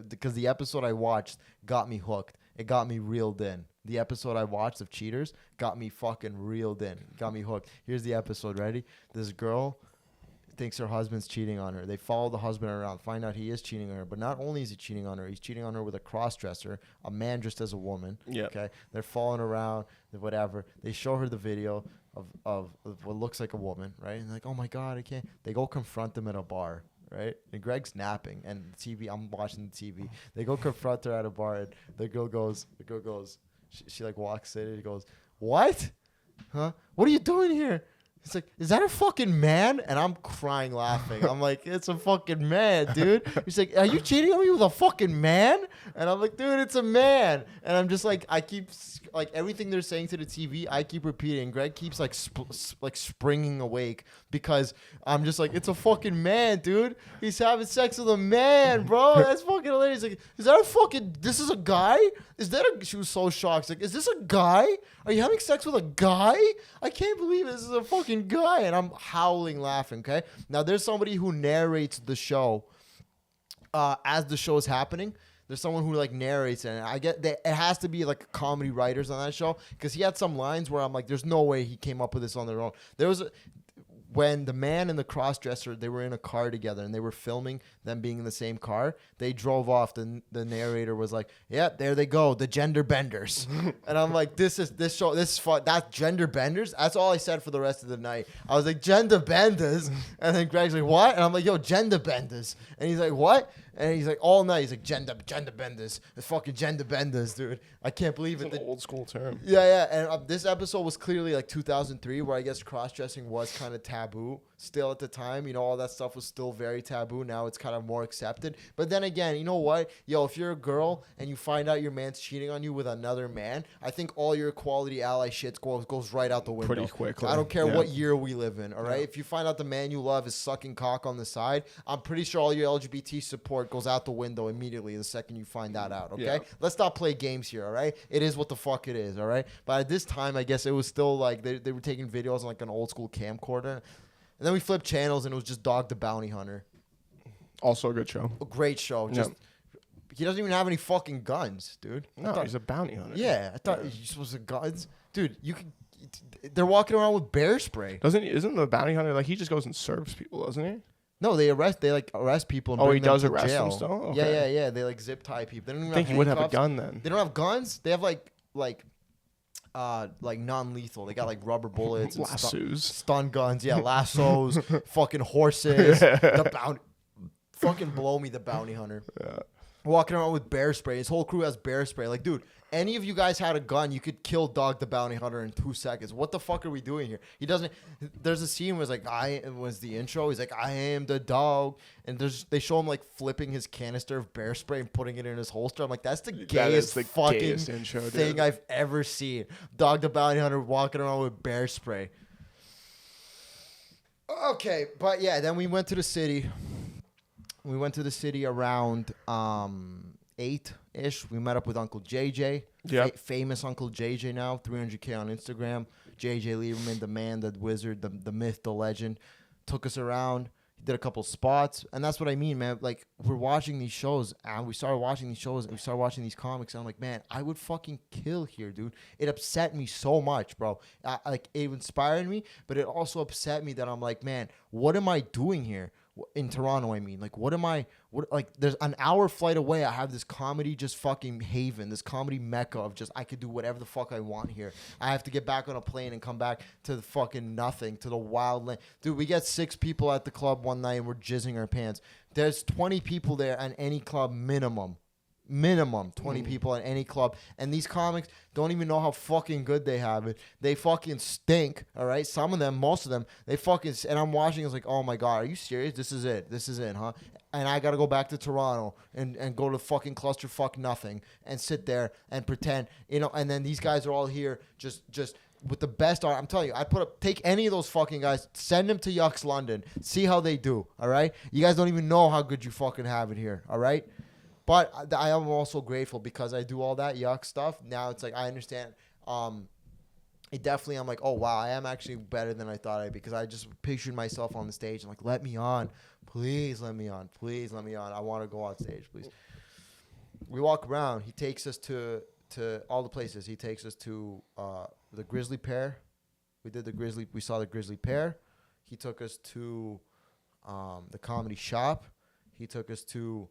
Because the episode I watched got me hooked. It got me reeled in. The episode I watched of Cheaters got me fucking reeled in. Got me hooked. Here's the episode. Ready? This girl thinks her husband's cheating on her. They follow the husband around, find out he is cheating on her. But not only is he cheating on her, he's cheating on her with a cross-dresser, a man dressed as a woman. Yeah. Okay. They're following around, whatever. They show her the video of what looks like a woman, right? And they're like, oh my God, I can't. They go confront them at a bar. Right, and Greg's napping, and the TV. I'm watching the TV. They go confront her at a bar, and the girl goes. She like walks in, and he goes, "What? Huh? What are you doing here?" He's like, "Is that a fucking man?" And I'm crying, laughing. I'm like, "It's a fucking man, dude." He's like, "Are you cheating on me with a fucking man?" And I'm like, "Dude, it's a man." And I'm just like, I keep like everything they're saying to the TV, I keep repeating. Greg keeps like springing awake because I'm just like, "It's a fucking man, dude. He's having sex with a man, bro. That's fucking hilarious." Like, is that a fucking? This is a guy? Is that a? She was so shocked. She's like, "Is this a guy? Are you having sex with a guy? I can't believe this is a fucking guy." And I'm howling laughing. Okay. Now there's somebody who narrates the show as the show is happening. There's someone who like narrates it, and I get that it has to be like comedy writers on that show because he had some lines where I'm like, there's no way he came up with this on their own. There was when the man and the cross-dresser, they were in a car together and they were filming them being in the same car. They drove off. The narrator was like, "Yeah, there they go, the gender benders." And I'm like, this show, this is fun. That's gender benders. That's all I said for the rest of the night. I was like, gender benders. And then Greg's like, "What?" And I'm like, "Yo, gender benders." And he's like, "What?" And he's like, all night, he's like, gender benders. It's fucking gender benders, dude. I can't believe It's it. an old school term. Yeah. And this episode was clearly like 2003, where I guess cross-dressing was kind of taboo still at the time. You know, all that stuff was still very taboo. Now it's kind of more accepted. But then again, you know what? Yo, if you're a girl and you find out your man's cheating on you with another man, I think all your equality ally shit goes right out the window. Pretty quickly. I don't care what year we live in, all right? If you find out the man you love is sucking cock on the side, I'm pretty sure all your LGBT support goes out the window immediately the second you find that out, okay? Yeah. Let's not play games here, all right? It is what the fuck it is, all right? But at this time, I guess it was still like they were taking videos on like an old school camcorder. And then we flipped channels and it was just Dog the Bounty Hunter. Also a good show. A great show. Just he doesn't even have any fucking guns, dude. No, he's a bounty hunter. Yeah, I thought you're supposed to guns. Dude, you can. They're walking around with bear spray. Isn't the bounty hunter like he just goes and serves people, doesn't he? No, they arrest people and Oh, bring he them does to arrest jail. them still? Okay. Yeah. They like zip tie people. They don't even I think have he would have a handcuffs. gun then. They don't have guns. They have like non-lethal. They got like rubber bullets and Lassos. stun guns. Yeah, lassos, fucking horses. The bounty, fucking blow me the bounty hunter. Yeah. Walking around with bear spray. His whole crew has bear spray. Like, dude, any of you guys had a gun, you could kill Dog the Bounty Hunter in 2 seconds. What the fuck are we doing here? He doesn't. There's a scene where it's like, it was the intro. He's like, I am the dog. And they show him like flipping his canister of bear spray and putting it in his holster. I'm like, that's the gayest fucking intro, thing I've ever seen. Dog the Bounty Hunter walking around with bear spray. Okay, but yeah, then we went to the city. We went to the city around 8-ish. We met up with Uncle JJ. Yep. Famous Uncle JJ now. 300K on Instagram. JJ Lieberman, the man, the wizard, the myth, the legend. Took us around. He did a couple spots. And that's what I mean, man. Like, we're watching these shows. And we started watching these shows. And we started watching these comics. And I'm like, man, I would fucking kill here, dude. It upset me so much, bro. Like, it inspired me. But it also upset me that I'm like, man, what am I doing here? In Toronto, I mean, like, there's an hour flight away. I have this comedy just fucking haven, this comedy mecca of just, I could do whatever the fuck I want here. I have to get back on a plane and come back to the fucking nothing, to the wild land. Dude, we get 6 people at the club one night and we're jizzing our pants. There's 20 people there at any club minimum. 20 people at any club, and these comics don't even know how fucking good they have it. They fucking stink. All right, some of them, most of them, they fucking. And I'm watching. It's like, oh my god, are you serious? This is it, huh? And I gotta go back to Toronto and go to fucking clusterfuck nothing and sit there and pretend, you know. And then these guys are all here, just with the best art. I'm telling you, take any of those fucking guys, send them to Yucks London, see how they do. All right, you guys don't even know how good you fucking have it here. All right. But I am also grateful because I do all that yuck stuff. Now it's like I understand. It definitely, I'm like, oh, wow, I am actually better than I thought I'd be because I just pictured myself on the stage and like, let me on. Please let me on. Please let me on. I want to go on stage, please. We walk around. He takes us to all the places. He takes us to the Grizzly Pear. We saw the Grizzly Pear. He took us to the Comedy Shop. He took us to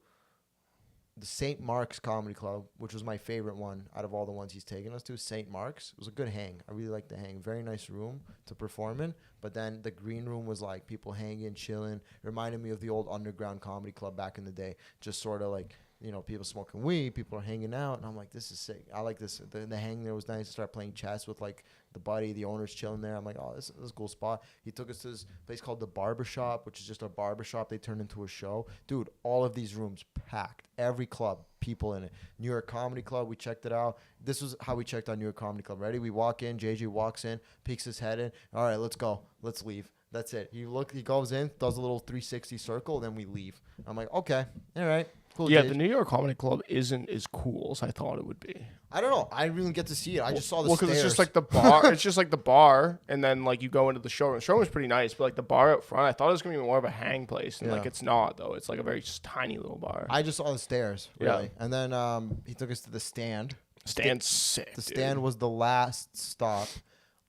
the St. Mark's Comedy Club, which was my favorite one out of all the ones he's taken us to. St. Mark's. It was a good hang. I really liked the hang. Very nice room to perform in. But then the green room was like people hanging, chilling. Reminded me of the old underground comedy club back in the day. Just sort of like, you know, people smoking weed, people are hanging out. And I'm like, this is sick. I like this. The hang there was nice. I started playing chess with like the buddy, the owner's chilling there. I'm like, oh, this is a cool spot. He took us to this place called the Barbershop, which is just a barbershop they turned into a show. Dude, all of these rooms packed. Every club, people in it. New York Comedy Club, we checked it out. This was how we checked out New York Comedy Club. Ready? We walk in. JJ walks in, peeks his head in. All right, let's go. Let's leave. That's it. He goes in, does a little 360 circle, then we leave. I'm like, okay, all right. Cool, yeah, Jage. the New York Comedy Club isn't as cool as I thought it would be. I don't know. I didn't really get to see it. I just saw the stairs. Well, because it's just like the bar. It's just like the bar, and then like you go into the showroom. The showroom's pretty nice, but like the bar out front, I thought it was gonna be more of a hang place, and like it's not though. It's like a very just tiny little bar. I just saw the stairs, really. Yeah. And then he took us to the stand. Stand's sick. The stand was the last stop.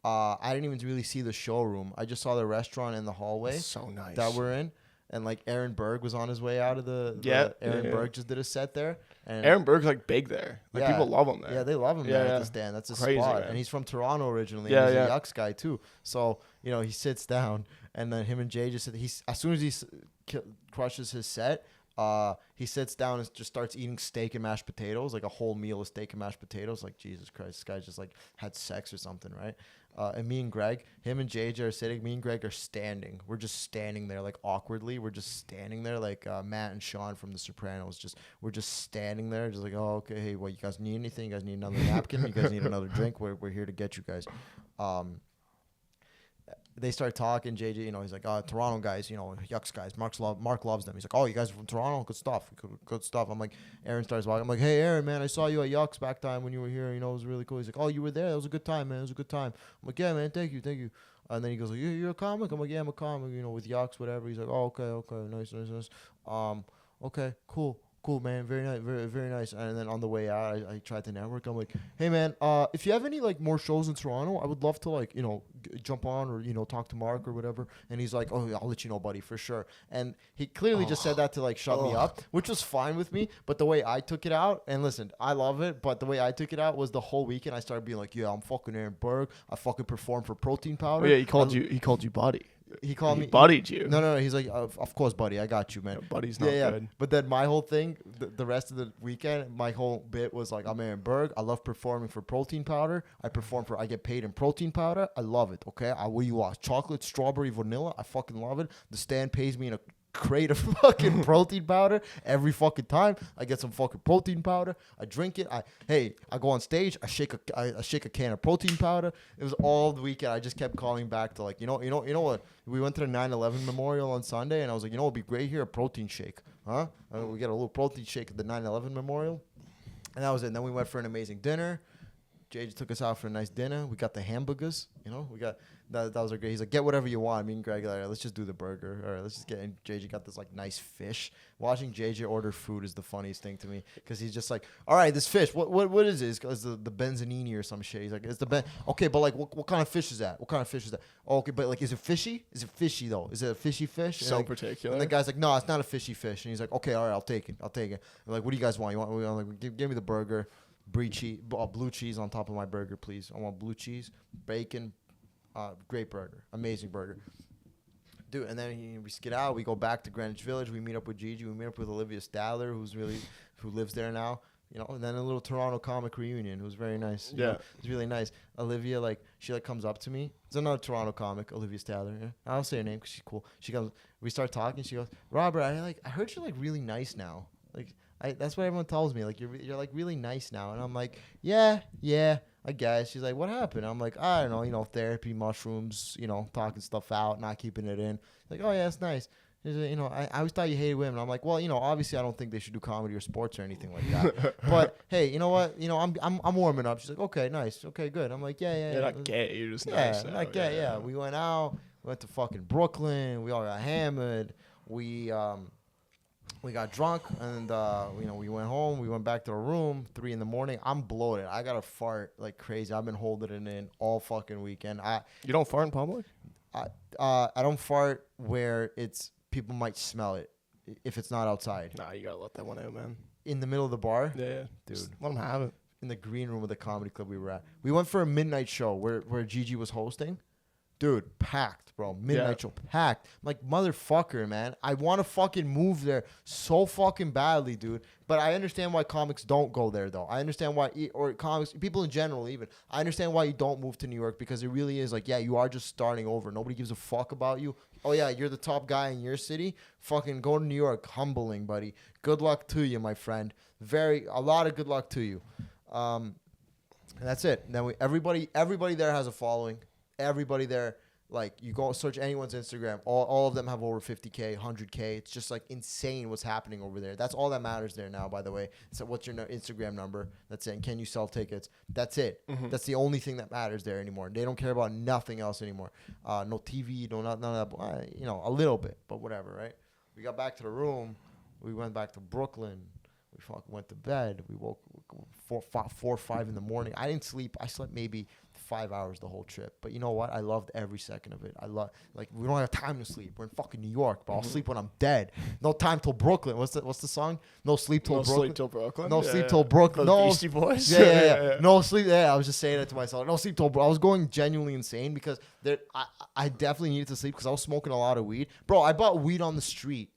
I didn't even really see the showroom. I just saw the restaurant in the hallway. That's so nice. That we're in. And like Aaron Berg was on his way out of Aaron Berg just did a set there. And Aaron Berg's like big there. Like people love him there. Yeah, they love him there at the stand. That's a Crazy, spot. man. And he's from Toronto originally. Yeah, He's a Yucks guy too. So, you know, he sits down and then him and Jay just as soon as he crushes his set, He sits down and just starts eating steak and mashed potatoes, like a whole meal of steak and mashed potatoes. Like, Jesus Christ, this guy just like had sex or something, right? And me and Greg, him and JJ are sitting. Me and Greg are standing. We're just standing there, like awkwardly. We're just standing there, like Matt and Sean from The Sopranos. We're just standing there, just like, oh, okay. Hey, what, you guys need anything? You guys need another napkin? You guys need another drink? We're here to get you guys. They start talking. JJ, he's like, Toronto guys, Yucks guys. Mark loves them. He's like, oh, you guys are from Toronto? Good stuff. Good stuff. I'm like, Aaron starts walking. I'm like, hey, Aaron, man, I saw you at Yucks back time when you were here. It was really cool. He's like, oh, you were there? That was a good time, man. It was a good time. I'm like, yeah, man, thank you. And then he goes, like, you're a comic? I'm like, yeah, I'm a comic, with Yucks, whatever. He's like, oh, okay, nice. Okay, cool, man. Very nice, very, very nice. And then on the way out, I tried to network. I'm like, hey, man, if you have any like more shows in Toronto, I would love to like, jump on or talk to Mark or whatever. And he's like, oh, I'll let you know, buddy, for sure. And he clearly just said that to like shut me up, which was fine with me. But the way I took it out, and listen, I love it, but the way I took it out was the whole weekend I started being like, yeah, I'm fucking Aaron Berg. I fucking performed for Protein Powder. Oh, yeah, he called you buddy. He called me. He buddied you. No. He's like, of course, buddy. I got you, man. Yeah, buddy's not good. But then my whole thing, the rest of the weekend, my whole bit was like, I'm Aaron Berg. I love performing for Protein Powder. I get paid in Protein Powder. I love it. Okay. What do you want? Chocolate, strawberry, vanilla. I fucking love it. The stand pays me in a crate of fucking protein powder every fucking time. I get some fucking protein powder. I drink it. I go on stage. I shake a can of protein powder. It was all the weekend. I just kept calling back to like, you know what? We went to the 9/11 memorial on Sunday, and I was like, it'd be great here, a protein shake, huh? We get a little protein shake at the 9/11 memorial, and that was it. And then we went for an amazing dinner. JJ took us out for a nice dinner. We got the hamburgers. We got that was great. He's like, get whatever you want. Me and Greg, like, let's just do the burger. All right, let's just get. And JJ got this like nice fish. Watching JJ order food is the funniest thing to me because he's just like, all right, this fish. What is it? It's the Benzanini or some shit. He's like, it's the Okay, but like, what kind of fish is that? What kind of fish is that? Oh, okay, but like, is it fishy? Is it fishy though? Is it a fishy fish? So like, particular. And the guy's like, no, it's not a fishy fish. And he's like, okay, all right, I'll take it. I'm like, what do you guys want? I'm like, give me the burger. Blue cheese on top of my burger, please. I want blue cheese, bacon, great burger, amazing burger, dude. And then we skid out. We go back to Greenwich Village. We meet up with Gigi. We meet up with Olivia Stadler, who lives there now. And then a little Toronto comic reunion. It was very nice. Yeah, it was really nice. Olivia, she comes up to me. It's another Toronto comic, Olivia Stadler. Yeah? I don't say her name because she's cool. She comes. We start talking. She goes, Robert, I heard you're really nice now. That's what everyone tells me. Like you're really nice now, and I'm like, yeah, I guess. She's like, what happened? I'm like, I don't know, therapy, mushrooms, talking stuff out, not keeping it in. Like, oh yeah, it's nice. She's like, I always thought you hated women. I'm like, well, obviously I don't think they should do comedy or sports or anything like that. But hey, you know what? I'm warming up. She's like, okay, nice, okay, good. I'm like, yeah. You're not gay. You're just nice. Yeah, not gay. Yeah, we went out. We went to fucking Brooklyn. We all got hammered. We got drunk, and we went home. We went back to our room, 3 a.m. I'm bloated. I got to fart like crazy. I've been holding it in all fucking weekend. You don't fart in public? I don't fart where people might smell it if it's not outside. Nah, you gotta let that one out, man. In the middle of the bar? Yeah. Dude. Just let them have it. In the green room of the comedy club we were at. We went for a midnight show where Gigi was hosting. Dude, packed, bro. Midnight show, packed. I'm like, motherfucker, man. I want to fucking move there so fucking badly, dude. But I understand why comics don't go there, though. I understand why, or comics, people in general even. I understand why you don't move to New York because it really is like, yeah, you are just starting over. Nobody gives a fuck about you. Oh, yeah, you're the top guy in your city. Fucking go to New York. Humbling, buddy. Good luck to you, my friend. A lot of good luck to you. And that's it. And then everybody there has a following. Everybody there, you go search anyone's Instagram, all of them have over 50K, 100K. It's just insane what's happening over there. That's all that matters there now, by the way. So what's your Instagram number? That's it. And can you sell tickets? That's it. Mm-hmm. That's the only thing that matters there anymore. They don't care about nothing else anymore. No TV, none of that. A little bit, but whatever, right? We got back to the room. We went back to Brooklyn. We fucking went to bed. We woke 4 or 5 in the morning. I didn't sleep. I slept maybe 5 hours the whole trip. But you know what? I loved every second of it. We don't have time to sleep. We're in fucking New York, but I'll sleep when I'm dead. No time till Brooklyn. What's the song? No sleep till Brooklyn. No sleep till Brooklyn. No sleep till Brooklyn. No Beastie Boys. Yeah. No sleep. Yeah, I was just saying it to myself. No sleep till Brooklyn. I was going genuinely insane because I definitely needed to sleep because I was smoking a lot of weed. Bro, I bought weed on the street.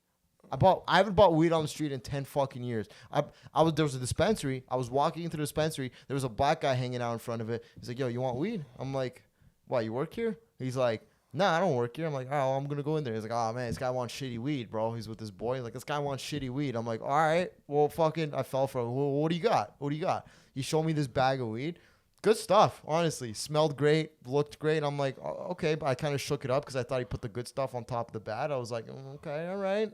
I haven't bought weed on the street in 10 fucking years. There was a dispensary. I was walking into the dispensary. There was a black guy hanging out in front of it. He's like, yo, you want weed? I'm like, why, you work here? He's like, nah, I don't work here. I'm like, oh, I'm going to go in there. He's like, oh, man, this guy wants shitty weed, bro. He's with this boy. He's like, this guy wants shitty weed. I'm like, all right, well, fucking, I fell for it. Well, what do you got? What do you got? He showed me this bag of weed. Good stuff, honestly. Smelled great, looked great. I'm like, oh, okay, but I kind of shook it up because I thought he put the good stuff on top of the bad. I was like, okay, all right.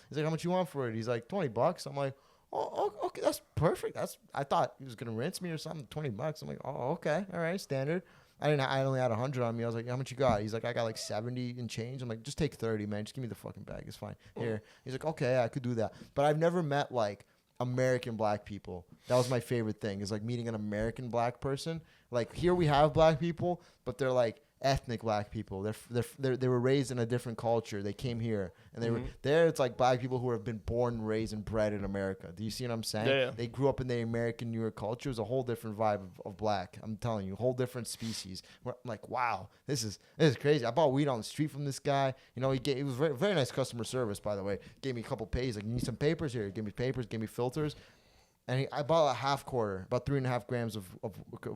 He's like, how much you want for it? He's like, $20. I'm like, oh, okay, that's perfect. I thought he was gonna rinse me or something. $20. I'm like, oh, okay, all right, standard. I only had 100 on me. I was like, how much you got? He's like, I got like 70 and change. I'm like, just take 30, man. Just give me the fucking bag. It's fine. Here. He's like, okay, I could do that. But I've never met like American black people. That was my favorite thing, is like meeting an American black person. Like here we have black people, but they're like ethnic black people. They were raised in a different culture. They came here and they were there. It's like black people who have been born, raised, and bred in America. Do you see what I'm saying? Yeah. They grew up in the American New York culture. It was a whole different vibe of black. I'm telling you, a whole different species. I'm like, wow, this is crazy. I bought weed on the street from this guy. You know, it was very, very nice customer service, by the way. Gave me a couple pays. Like, you need some papers here? Give me papers. Give me filters. And I bought a half quarter, about 3.5 grams of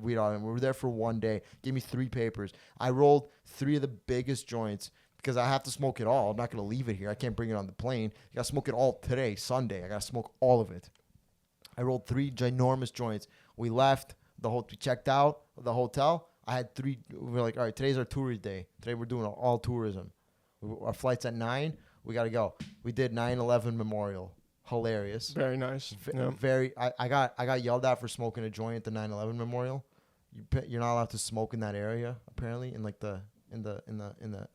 weed on him. We were there for one day. Gave me 3 papers. I rolled 3 of the biggest joints because I have to smoke it all. I'm not going to leave it here. I can't bring it on the plane. I got to smoke it all today, Sunday. I got to smoke all of it. I rolled 3 ginormous joints. We left. We checked out of the hotel. I had 3. We were like, all right, today's our tourist day. Today we're doing all tourism. Our flight's at 9. We got to go. We did 9/11 Memorial. Hilarious. Very nice. Very. I got yelled at for smoking a joint at the 9/11 memorial. You're not allowed to smoke in that area apparently, in like the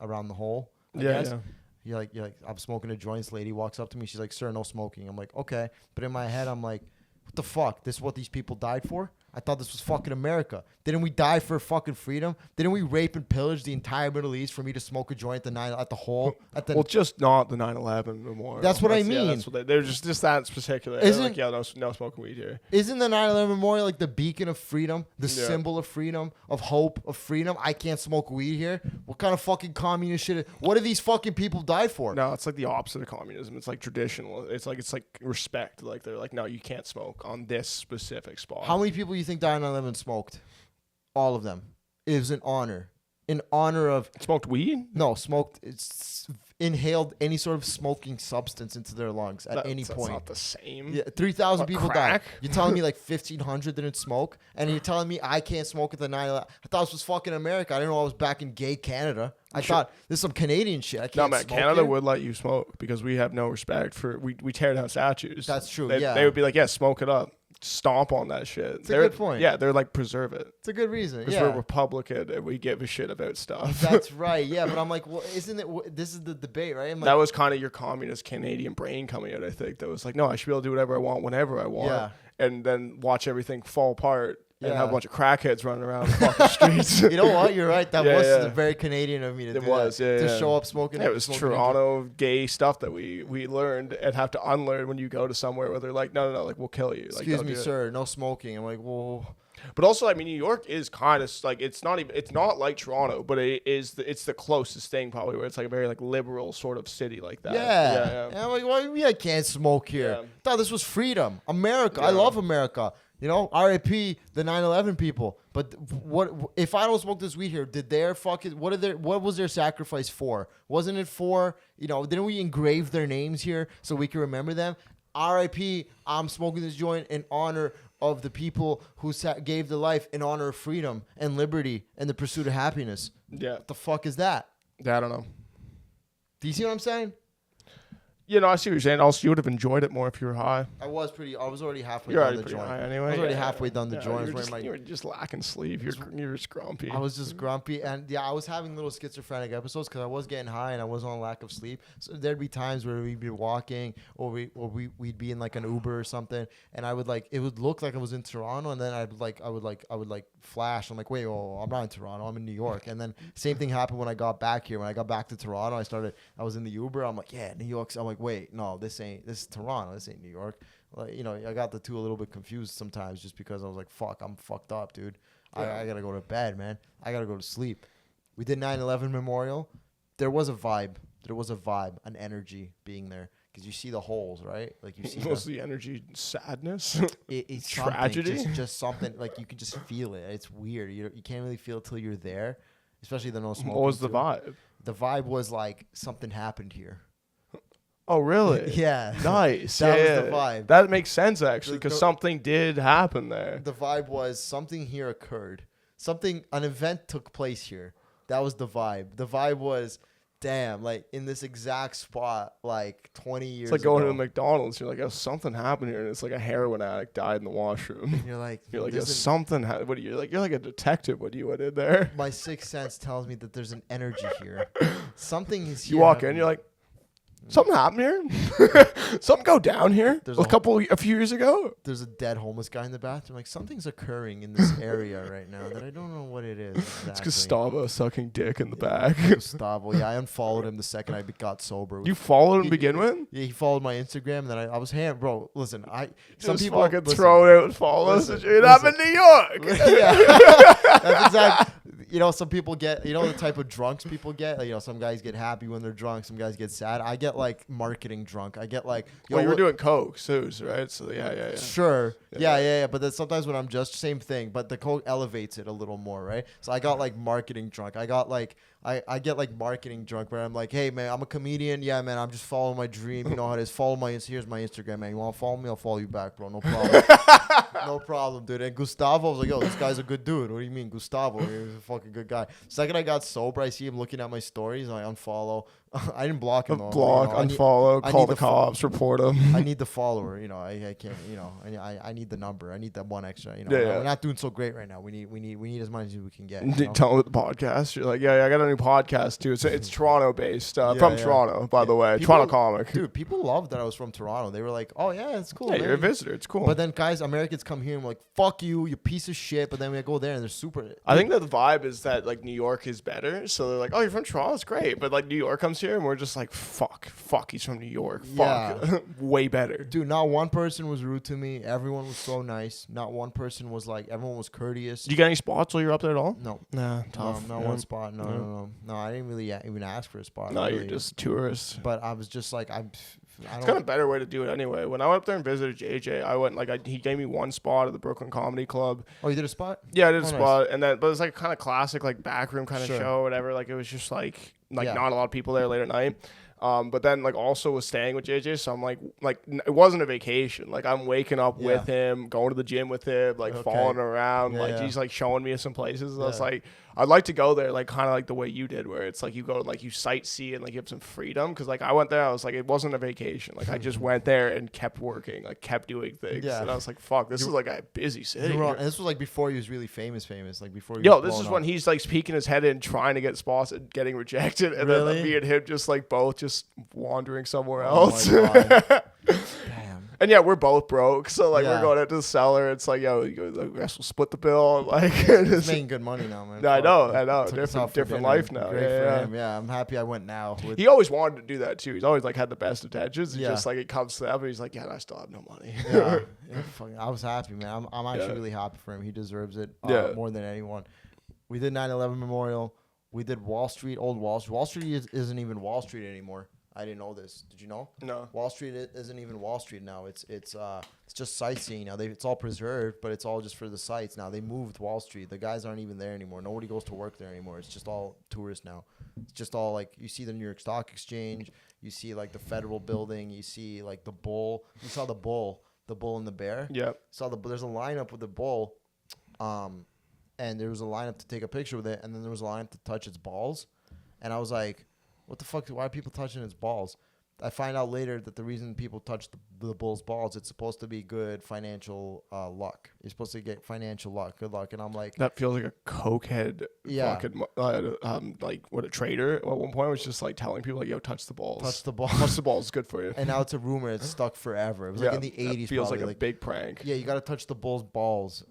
around the hole. I guess. You're like I'm smoking a joint. This lady walks up to me. She's like, "Sir, no smoking." I'm like, "Okay," but in my head I'm like, "What the fuck? This is what these people died for?" I thought this was fucking America. Didn't we die for fucking freedom? Didn't we rape and pillage the entire Middle East for me to smoke a joint at the hole? Well, just not the 9/11 memorial. That's what I mean. Yeah, that's what they're just that particular. They're like, yeah, no smoking weed here. Isn't the 9/11 memorial like the beacon of freedom, the symbol of freedom, of hope, of freedom? I can't smoke weed here. What kind of fucking communist shit? What do these fucking people die for? No, it's like the opposite of communism. It's like traditional. It's like respect. Like they're like, no, you can't smoke on this specific spot. How many people do you think died on 9/11 smoked? All of them. It was an honor. In honor of... Smoked weed? No, smoked... It's inhaled any sort of smoking substance into their lungs at any point. That's not the same. Yeah, 3,000 people crack? died. You're telling me like 1,500 didn't smoke? And you're telling me I can't smoke at the 9/11? I thought this was fucking America. I didn't know I was back in gay Canada. I thought this is some Canadian shit. I can't smoke Canada here. would let you smoke because we have no respect for... We tear down statues. That's true, They would be like, yeah, smoke it up. Stomp on that shit. It's a good point. Yeah, they're like, preserve it. It's a good reason. Because we're Republican and we give a shit about stuff. That's right. Yeah, but I'm like, well, isn't it? This is the debate, right? That was kind of your communist Canadian brain coming out, I think. That was like, no, I should be able to do whatever I want whenever I want. Yeah. And then watch everything fall apart. And have a bunch of crackheads running around the fucking streets. You know what? You're right. That was very Canadian of me to do that. To show up smoking. It was Toronto gay stuff that we learned and have to unlearn when you go to somewhere where they're like, no, like, we'll kill you. Excuse me, sir. No smoking. I'm like, well... But also, I mean, New York is kind of like, it's not like Toronto, but it's the closest thing probably where it's like a very like liberal sort of city like that. Yeah. And I'm like, well, I can't smoke here. I thought this was freedom. America. I love America. You know, RIP the 9/11 people. But what if I don't smoke this weed here? Did their fucking what was their sacrifice for? Wasn't it for, you know, didn't we engrave their names here so we can remember them? RIP, I'm smoking this joint in honor of the people who gave their life in honor of freedom and liberty and the pursuit of happiness. Yeah. What the fuck is that? Yeah, I don't know. Do you see what I'm saying? You know, I see what you're saying. Also, you would have enjoyed it more if you were high. I was already halfway done the joint. Anyway. I was already halfway done the joint. You were just lacking sleep. You're just grumpy. I was just grumpy. And yeah, I was having little schizophrenic episodes because I was getting high and I was on lack of sleep. So there'd be times where we'd be walking or we'd be in like an Uber or something. And I would it would look like I was in Toronto. And then I would flash. I'm like, wait, I'm not in Toronto. I'm in New York. And then same thing happened when I got back here. When I got back to Toronto, I was in the Uber. I'm like, yeah, New York. I'm like, wait, no, this is Toronto. This ain't New York. Like, you know, I got the two a little bit confused sometimes just because I was like, fuck, I'm fucked up, dude. Yeah. I got to go to bed, man. I got to go to sleep. We did 9/11 Memorial. There was a vibe. An energy being there. because you see the holes, right? Like you see What's the energy? Sadness. it's tragedy. just something like you can just feel it. It's weird. You can't really feel it till you're there, especially the no smoking. What was the too. vibe? The vibe was like something happened here. Oh, really? Yeah. Nice. That yeah, was the vibe. That makes sense, actually, because something did happen there. The vibe was something here occurred. An event took place here. That was the vibe. The vibe was, damn, like in this exact spot, like 20 years ago. It's like going to a McDonald's. You're like, oh, something happened here. And it's like a heroin addict died in the washroom. You're like, oh, something happened. What are you like? You're like a detective when you went in there. My sixth sense tells me that there's an energy here. Something is here. You walk in, you're like, something happened here? Something go down here? There's a few years ago? There's a dead homeless guy in the bathroom. Like, something's occurring in this area right now that I don't know what it is. Exactly. It's Gustavo sucking dick in the back. Gustavo. Yeah, I unfollowed him the second I got sober. You followed him to begin with? Yeah, he folled my Instagram, and then I was bro, listen, some Just people fucking listen, throw out follows. I'm in New York. That's exactly. You know, some people get, the type of drunks people get. Like, some guys get happy when they're drunk. Some guys get sad. I get like marketing drunk. I get like, you were doing coke, Suze, right? So yeah. Sure. Yeah. But then sometimes when I'm just same thing, but the coke elevates it a little more, right? So I got like marketing drunk. I got like, I get like marketing drunk where I'm like, hey man, I'm a comedian. Yeah, man, I'm just following my dream. You know how it is. Here's my Instagram, man. You want to follow me? I'll follow you back, bro. No problem. No problem, dude. And Gustavo was like, yo, this guy's a good dude. What do you mean, Gustavo? He's a fucking good guy. Second I got sober, I see him looking at my stories, and I unfollow. I didn't block him. Block, unfollow, call the cops, report him. I need the follower. I can't. I need the number. I need that one extra. Yeah. We're not doing so great right now. We need as much as we can get. Tell him with the podcast. You're like, yeah, I got a new podcast too. It's Toronto based. From Toronto, by the way. Toronto comic. Dude, people loved that I was from Toronto. They were like, oh yeah, it's cool. Yeah, man. you're a visitor. It's cool. But then Americans come here and we're like, fuck you, you piece of shit. But then we go there and they're super. I think that the vibe is that like New York is better. So they're like, oh, you're from Toronto, it's great. But like New York comes here and we're just like, fuck, he's from New York. Fuck. Yeah. Way better. Dude, not one person was rude to me. Everyone was so nice. Not one person was like, everyone was courteous. Did you get any spots while you were up there at all? No. Nah, tough. Not one spot. No. I didn't really even ask for a spot. No, really. you're just tourists. But I was just like, it's kind of a better way to do it anyway. When I went up there and visited JJ, I went he gave me one spot at the Brooklyn Comedy Club. Oh, you did a spot? Yeah, I did a spot, and then but it's like kind of classic like backroom kind of show or whatever. Like it was just like not a lot of people there late at night. But then like also was staying with JJ, so I'm like it wasn't a vacation. Like I'm waking up with him, going to the gym with him, like following around. He's like showing me some places. I was like, I'd like to go there, like kind of like the way you did, where it's like you go like you sightsee and like you have some freedom. Because like I went there, I was like, it wasn't a vacation. Like I just went there and kept working, like kept doing things. And I was like, fuck, this is like a busy city. And this was like before he was really famous. Like before. This is when he's like peeking his head in, trying to get spots and getting rejected, and then me and him just like both just wandering somewhere else. Damn. And yeah, we're both broke, so like we're going into the cellar. It's like, yo, I guess we'll split the bill. Like he's making good money now, man. I know. Different life now. Great for him. Yeah, I'm happy I went now. He always wanted to do that too. He's always like had the best intentions. It's just like it comes to that, but he's like, yeah, I still have no money. I was happy, man. I'm actually really happy for him. He deserves it more than anyone. We did 9/11 Memorial. We did Wall Street, old Wall Street. Wall Street isn't even Wall Street anymore. I didn't know this. Did you know? No. Wall Street isn't even Wall Street now. It's just sightseeing now. It's all preserved, but it's all just for the sights now. They moved Wall Street. The guys aren't even there anymore. Nobody goes to work there anymore. It's just all tourists now. It's just all like you see the New York Stock Exchange. You see like the Federal Building. You see like the bull. You saw the bull and the bear. Yeah. There's a lineup with the bull, and there was a lineup to take a picture with it, and then there was a lineup to touch its balls, and I was like, what the fuck? Why are people touching its balls? I find out later that the reason people touch the bull's balls, it's supposed to be good financial luck. You're supposed to get financial luck, good luck. And I'm like, that feels like a cokehead. Fucking, like what a trader at one point was just like telling people like, yo, touch the balls. Touch the ball. Touch the balls is good for you. And now it's a rumor. It's stuck forever. It was like in the 80s. Feels probably. like a big prank. Yeah, you got to touch the bull's balls.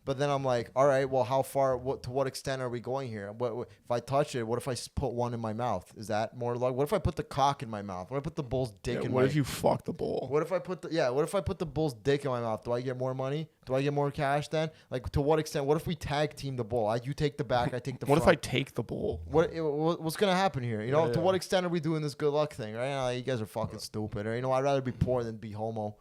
But then I'm like, all right, well, how far? To what extent are we going here? What if I touch it? What if I put one in my mouth? Is that more luck? What if I put the cock in my mouth? What if I put the bull's dick in my mouth? What if you fuck the bull? What if I put the bull's dick in my mouth? Do I get more money? Do I get more cash then? Like, to what extent? What if we tag team the bowl? You take the back, I take the What front. if I take the bowl? What's going to happen here? You know, Yeah, to yeah. what extent are we doing this good luck thing, right? You guys are fucking stupid. Or, I'd rather be poor than be homo,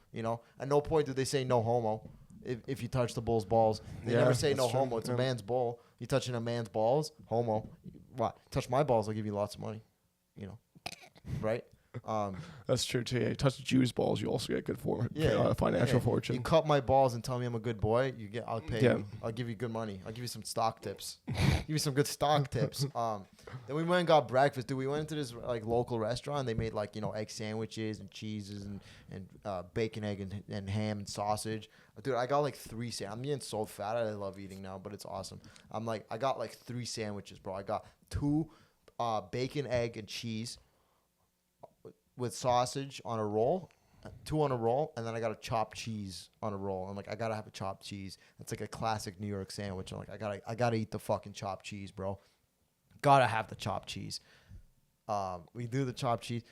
At no point do they say no homo if you touch the bull's balls. They never say no true. homo. It's a man's ball. You touching a man's balls, homo. What? Touch my balls, I'll give you lots of money, right? That's true too. Yeah, you touch Jews' balls, you also get good financial fortune. You cut my balls and tell me I'm a good boy. I'll pay Yeah. you. I'll give you good money. I'll give you some stock tips. Give you some good stock tips. Then we went and got breakfast. Dude, we went into this like local restaurant. They made like egg sandwiches and cheeses and bacon, egg and ham and sausage. Dude, I got like 3 I'm getting so fat. I love eating now, but it's awesome. I got like 3 sandwiches, bro. I got 2 bacon, egg, and cheese with sausage on a roll, 2 on a roll, and then I got a chopped cheese on a roll. I'm like, I gotta have a chopped cheese. That's like a classic New York sandwich. I'm like, I gotta eat the fucking chopped cheese, bro. Gotta have the chopped cheese. We do the chopped cheese.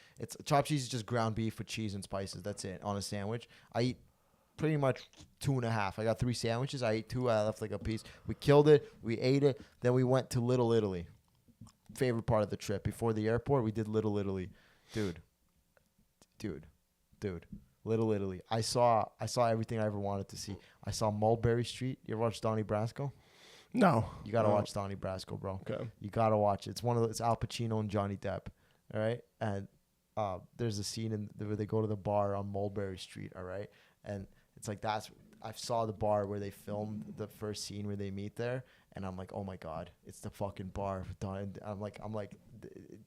Chopped cheese is just ground beef with cheese and spices. That's it on a sandwich. I eat pretty much 2.5. I got 3 sandwiches. I ate 2. I left like a piece. We killed it. We ate it. Then we went to Little Italy. Favorite part of the trip. Before the airport, we did Little Italy. Dude. Little Italy. I saw everything I ever wanted to see. I saw Mulberry Street. You ever watch Donnie Brasco? No. You gotta watch Donnie Brasco, bro. Okay. You gotta watch it. It's Al Pacino and Johnny Depp. All right, and there's a scene where they go to the bar on Mulberry Street. All right, and it's like I saw the bar where they filmed the first scene where they meet there, and I'm like, oh my god, it's the fucking bar. I'm like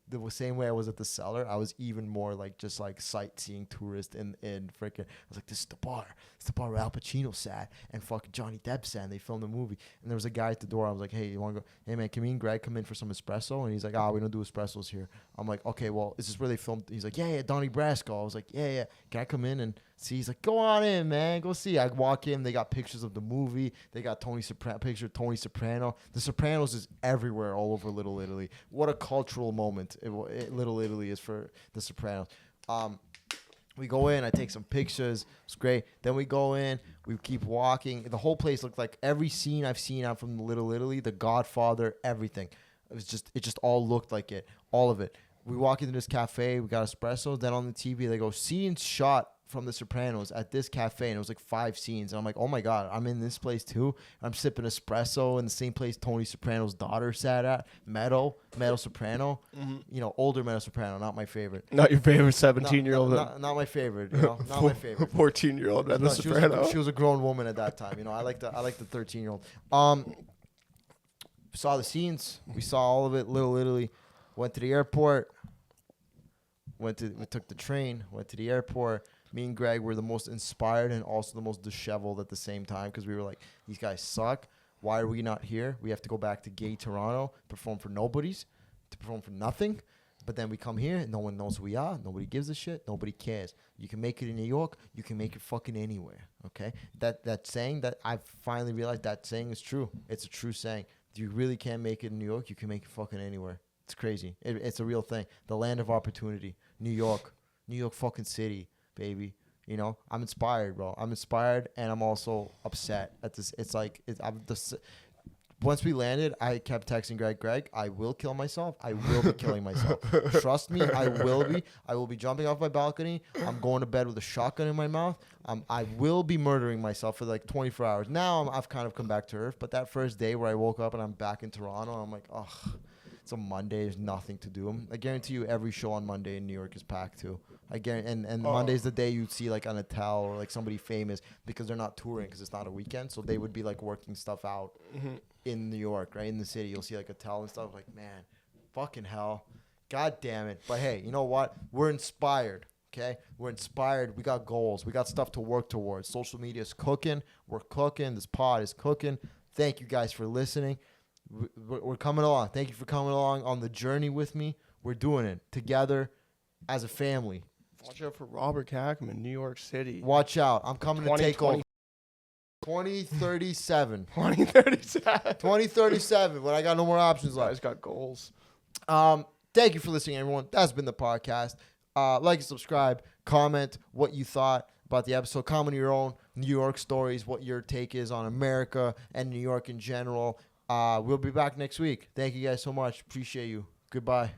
the same way I was at the Cellar. I was even more like just like sightseeing tourist in freaking. I was like, this is the bar. It's the bar where Al Pacino sat and fucking Johnny Depp sat. And they filmed the movie, and there was a guy at the door. I was like, hey, you want to go? Hey man, can me and Greg come in for some espresso? And he's like, we don't do espressos here. I'm like, okay, well, is this where they filmed? He's like, yeah, Donnie Brasco. I was like, yeah. Can I come in and see? He's like, go on in, man. Go see. I walk in. They got pictures of the movie. They got picture of Tony Soprano. The Sopranos is everywhere, all over Little Italy. What a cultural moment Little Italy is for the Sopranos. We go in. I take some pictures. It's great. Then we go in. We keep walking. The whole place looked like every scene I've seen out from Little Italy, The Godfather, everything. It just all looked like it. All of it. We walk into this cafe. We got espresso. Then on the TV, they go, scenes shot from The Sopranos at this cafe. And it was like 5 scenes. And I'm like, oh my God, I'm in this place too. I'm sipping espresso in the same place Tony Soprano's daughter sat at. Meadow Soprano. Mm-hmm. Older Meadow Soprano, not my favorite. Not your favorite 17-year-old. Not my favorite. Not my favorite. 14-year-old Meadow Soprano. She was a grown woman at that time. I like the 13-year-old. Saw the scenes. We saw all of it. Little Italy. Went to the airport. We took the train. Went to the airport. Me and Greg were the most inspired and also the most disheveled at the same time because we were like, these guys suck. Why are we not here? We have to go back to gay Toronto, perform for nobodies, to perform for nothing. But then we come here and no one knows who we are. Nobody gives a shit. Nobody cares. You can make it in New York. You can make it fucking anywhere. Okay? That saying that I've finally realized that saying is true. It's a true saying. You really can make it in New York. You can make it fucking anywhere. It's crazy. It's a real thing. The land of opportunity. New York fucking city. Baby, I'm inspired, bro. I'm inspired, and I'm also upset at this. Once we landed, I kept texting Greg, I will kill myself. I will be killing myself. Trust me, I will be. I will be jumping off my balcony. I'm going to bed with a shotgun in my mouth. I will be murdering myself for like 24 hours. Now I've kind of come back to earth, but that first day where I woke up and I'm back in Toronto, I'm like, ugh. It's a Monday. There's nothing to do. I guarantee you every show on Monday in New York is packed too. I guarantee, and Monday's the day you'd see like an Attell or like somebody famous because they're not touring because it's not a weekend. So they would be like working stuff out in New York, right? In the city. You'll see like Attell and stuff. Like, man, fucking hell. God damn it. But hey, you know what? We're inspired. Okay? We're inspired. We got goals. We got stuff to work towards. Social media is cooking. We're cooking. This pod is cooking. Thank you guys for listening. We're coming along. Thank you for coming along on the journey with me. We're doing it together as a family. Watch out for Robert Khakham in New York City. Watch out. I'm coming to take over. 2037. 2037 when I got no more options left. Guys got goals. Thank you for listening, everyone. That's been the podcast. Like and subscribe. Comment what you thought about the episode. Comment your own. New York stories, what your take is on America and New York in general. We'll be back next week. Thank you guys so much. Appreciate you. Goodbye.